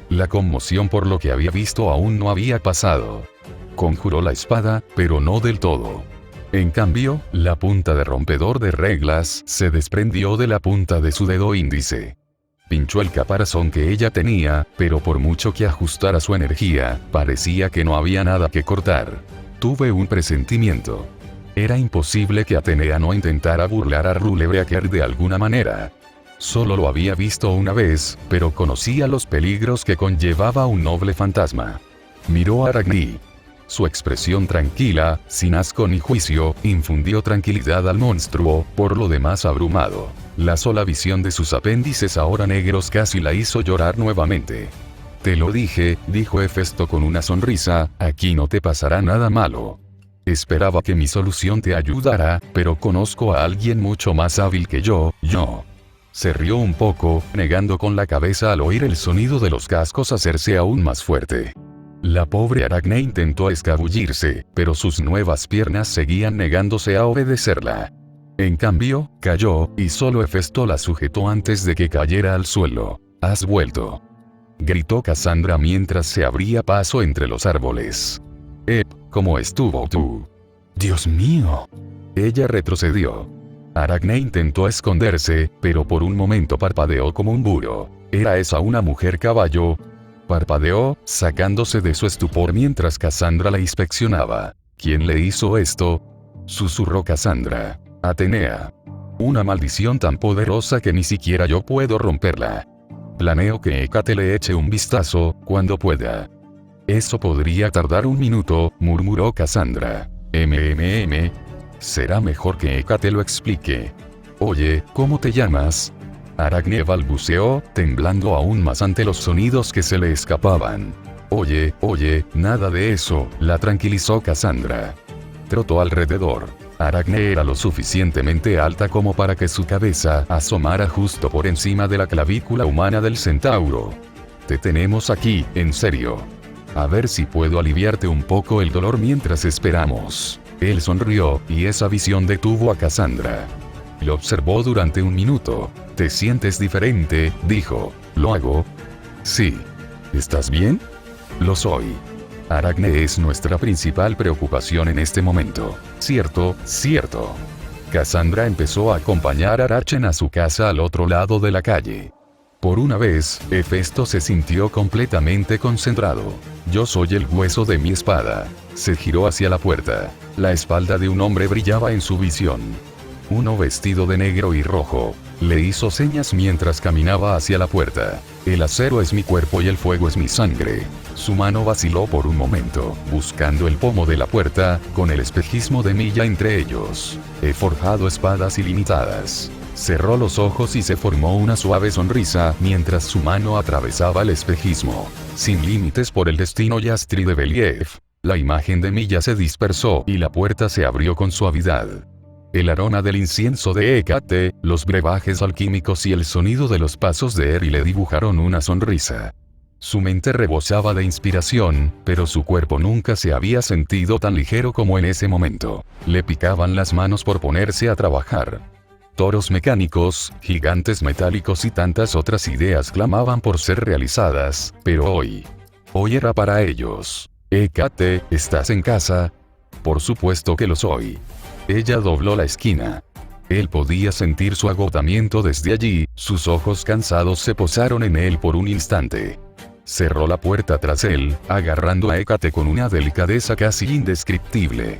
La conmoción por lo que había visto aún no había pasado. Conjuró la espada, pero no del todo. En cambio, la punta de rompedor de reglas se desprendió de la punta de su dedo índice. Pinchó el caparazón que ella tenía, pero por mucho que ajustara su energía, parecía que no había nada que cortar. Tuve un presentimiento. Era imposible que Atenea no intentara burlar a Rulebreaker de alguna manera. Solo lo había visto una vez, pero conocía los peligros que conllevaba un noble fantasma. Miró a Aracne. Su expresión tranquila, sin asco ni juicio, infundió tranquilidad al monstruo, por lo demás abrumado. La sola visión de sus apéndices ahora negros casi la hizo llorar nuevamente. Te lo dije, dijo Hefesto con una sonrisa, aquí no te pasará nada malo. Esperaba que mi solución te ayudara, pero conozco a alguien mucho más hábil que yo. Se rió un poco, negando con la cabeza al oír el sonido de los cascos hacerse aún más fuerte. La pobre Aracne intentó escabullirse, pero sus nuevas piernas seguían negándose a obedecerla. En cambio, cayó, y solo Hefesto la sujetó antes de que cayera al suelo. «Has vuelto», gritó Cassandra mientras se abría paso entre los árboles. ¿Cómo estuvo tú? Dios mío. Ella retrocedió. Aracne intentó esconderse, pero por un momento parpadeó como un búho. ¿Era esa una mujer caballo? Parpadeó, sacándose de su estupor mientras Cassandra la inspeccionaba. ¿Quién le hizo esto? Susurró Cassandra. Atenea. Una maldición tan poderosa que ni siquiera yo puedo romperla. Planeo que Hécate le eche un vistazo, cuando pueda. Eso podría tardar un minuto, murmuró Cassandra. Será mejor que Hécate lo explique. Oye, ¿cómo te llamas? Aracne balbuceó, temblando aún más ante los sonidos que se le escapaban. Oye, nada de eso, la tranquilizó Cassandra. Trotó alrededor. Aracne era lo suficientemente alta como para que su cabeza asomara justo por encima de la clavícula humana del centauro. Te tenemos aquí, en serio. A ver si puedo aliviarte un poco el dolor mientras esperamos. Él sonrió, y esa visión detuvo a Cassandra. Lo observó durante un minuto. ¿Te sientes diferente?, dijo. ¿Lo hago? Sí. ¿Estás bien? Lo soy. Aracne es nuestra principal preocupación en este momento. ¿Cierto? Cassandra empezó a acompañar a Arachen a su casa al otro lado de la calle. Por una vez, Hefesto se sintió completamente concentrado. Yo soy el hueso de mi espada. Se giró hacia la puerta. La espalda de un hombre brillaba en su visión. Uno vestido de negro y rojo. Le hizo señas mientras caminaba hacia la puerta. El acero es mi cuerpo y el fuego es mi sangre. Su mano vaciló por un momento, buscando el pomo de la puerta, con el espejismo de Milla entre ellos. He forjado espadas ilimitadas. Cerró los ojos y se formó una suave sonrisa mientras su mano atravesaba el espejismo. Sin límites por el destino Yastri de Believ. La imagen de Milla se dispersó y la puerta se abrió con suavidad. El aroma del incienso de Hécate, los brebajes alquímicos y el sonido de los pasos de Eri le dibujaron una sonrisa. Su mente rebosaba de inspiración, pero su cuerpo nunca se había sentido tan ligero como en ese momento. Le picaban las manos por ponerse a trabajar. Toros mecánicos, gigantes metálicos y tantas otras ideas clamaban por ser realizadas, pero hoy era para ellos. Hécate, ¿estás en casa? Por supuesto que lo soy. Ella dobló la esquina. Él podía sentir su agotamiento desde allí, sus ojos cansados se posaron en él por un instante. Cerró la puerta tras él, agarrando a Hécate con una delicadeza casi indescriptible.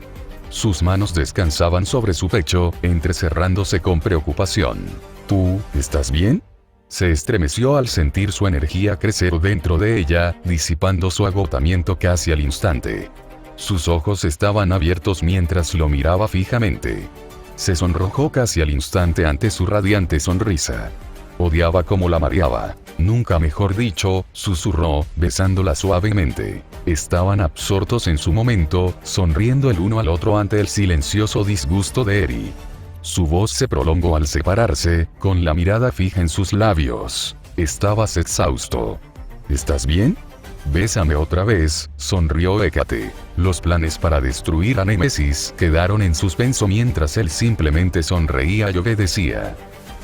Sus manos descansaban sobre su pecho, entrecerrándose con preocupación. ¿Tú, estás bien? Se estremeció al sentir su energía crecer dentro de ella, disipando su agotamiento casi al instante. Sus ojos estaban abiertos mientras lo miraba fijamente. Se sonrojó casi al instante ante su radiante sonrisa. Odiaba como la mareaba. Nunca mejor dicho, susurró, besándola suavemente. Estaban absortos en su momento, sonriendo el uno al otro ante el silencioso disgusto de Eri. Su voz se prolongó al separarse, con la mirada fija en sus labios. Estabas exhausto. ¿Estás bien? Bésame otra vez, sonrió Hécate. Los planes para destruir a Némesis quedaron en suspenso mientras él simplemente sonreía y obedecía.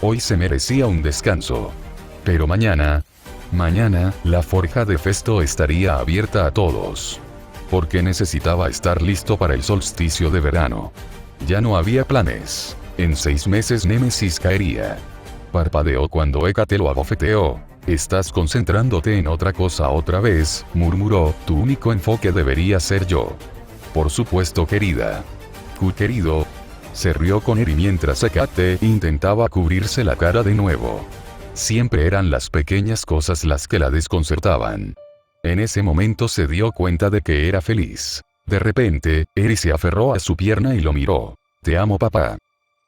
Hoy se merecía un descanso. Pero mañana, la forja de Hefesto estaría abierta a todos. porque necesitaba estar listo para el solsticio de verano. Ya no había planes. En 6 meses Némesis caería. Parpadeó cuando Hécate lo abofeteó. «Estás concentrándote en otra cosa otra vez», murmuró, «tu único enfoque debería ser yo». «Por supuesto, querida». «Querido». Se rió con Eri mientras Hécate intentaba cubrirse la cara de nuevo. Siempre eran las pequeñas cosas las que la desconcertaban. En ese momento se dio cuenta de que era feliz. De repente, Eri se aferró a su pierna y lo miró. «Te amo, papá».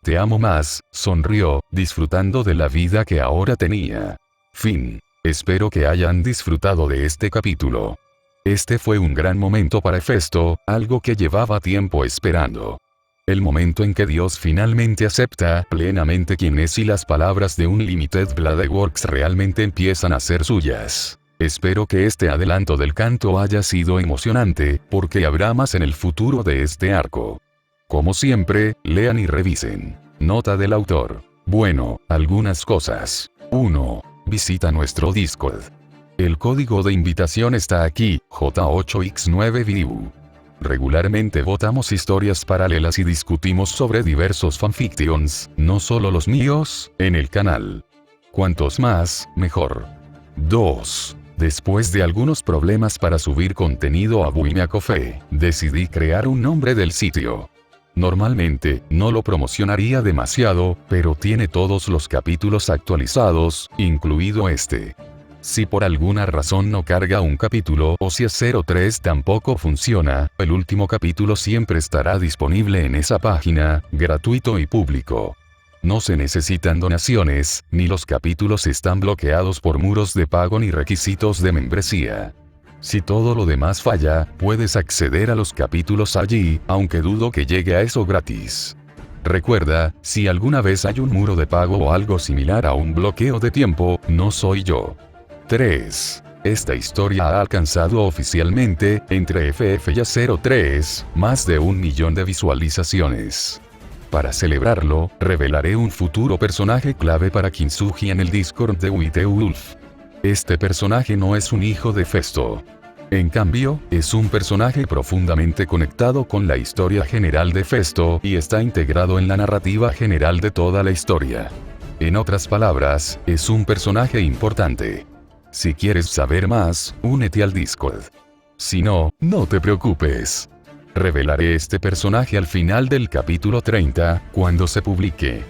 «Te amo más», sonrió, disfrutando de la vida que ahora tenía. Fin. Espero que hayan disfrutado de este capítulo. Este fue un gran momento para Hefesto, algo que llevaba tiempo esperando. El momento en que Dios finalmente acepta plenamente quién es y las palabras de Unlimited Blade Works realmente empiezan a ser suyas. Espero que este adelanto del canto haya sido emocionante, porque habrá más en el futuro de este arco. Como siempre, lean y revisen. Nota del autor. Bueno, algunas cosas. 1. Visita nuestro Discord. El código de invitación está aquí, J8X9VIU. Regularmente votamos historias paralelas y discutimos sobre diversos fanfictions, no solo los míos, en el canal. Cuantos más, mejor. 2. Después de algunos problemas para subir contenido a Buimeacofe Coffee, decidí crear un nombre del sitio. Normalmente, no lo promocionaría demasiado, pero tiene todos los capítulos actualizados, incluido este. Si por alguna razón no carga un capítulo o si es 03 tampoco funciona, el último capítulo siempre estará disponible en esa página, gratuito y público. No se necesitan donaciones, ni los capítulos están bloqueados por muros de pago ni requisitos de membresía. Si todo lo demás falla, puedes acceder a los capítulos allí, aunque dudo que llegue a eso gratis. Recuerda, si alguna vez hay un muro de pago o algo similar a un bloqueo de tiempo, no soy yo. 3. Esta historia ha alcanzado oficialmente, entre FF y A03, más de 1 millón de visualizaciones. Para celebrarlo, revelaré un futuro personaje clave para Kintsugi en el Discord de White Wolf. Este personaje no es un hijo de Hefesto. En cambio, es un personaje profundamente conectado con la historia general de Hefesto y está integrado en la narrativa general de toda la historia. En otras palabras, es un personaje importante. Si quieres saber más, únete al Discord. Si no, no te preocupes. Revelaré este personaje al final del capítulo 30, cuando se publique.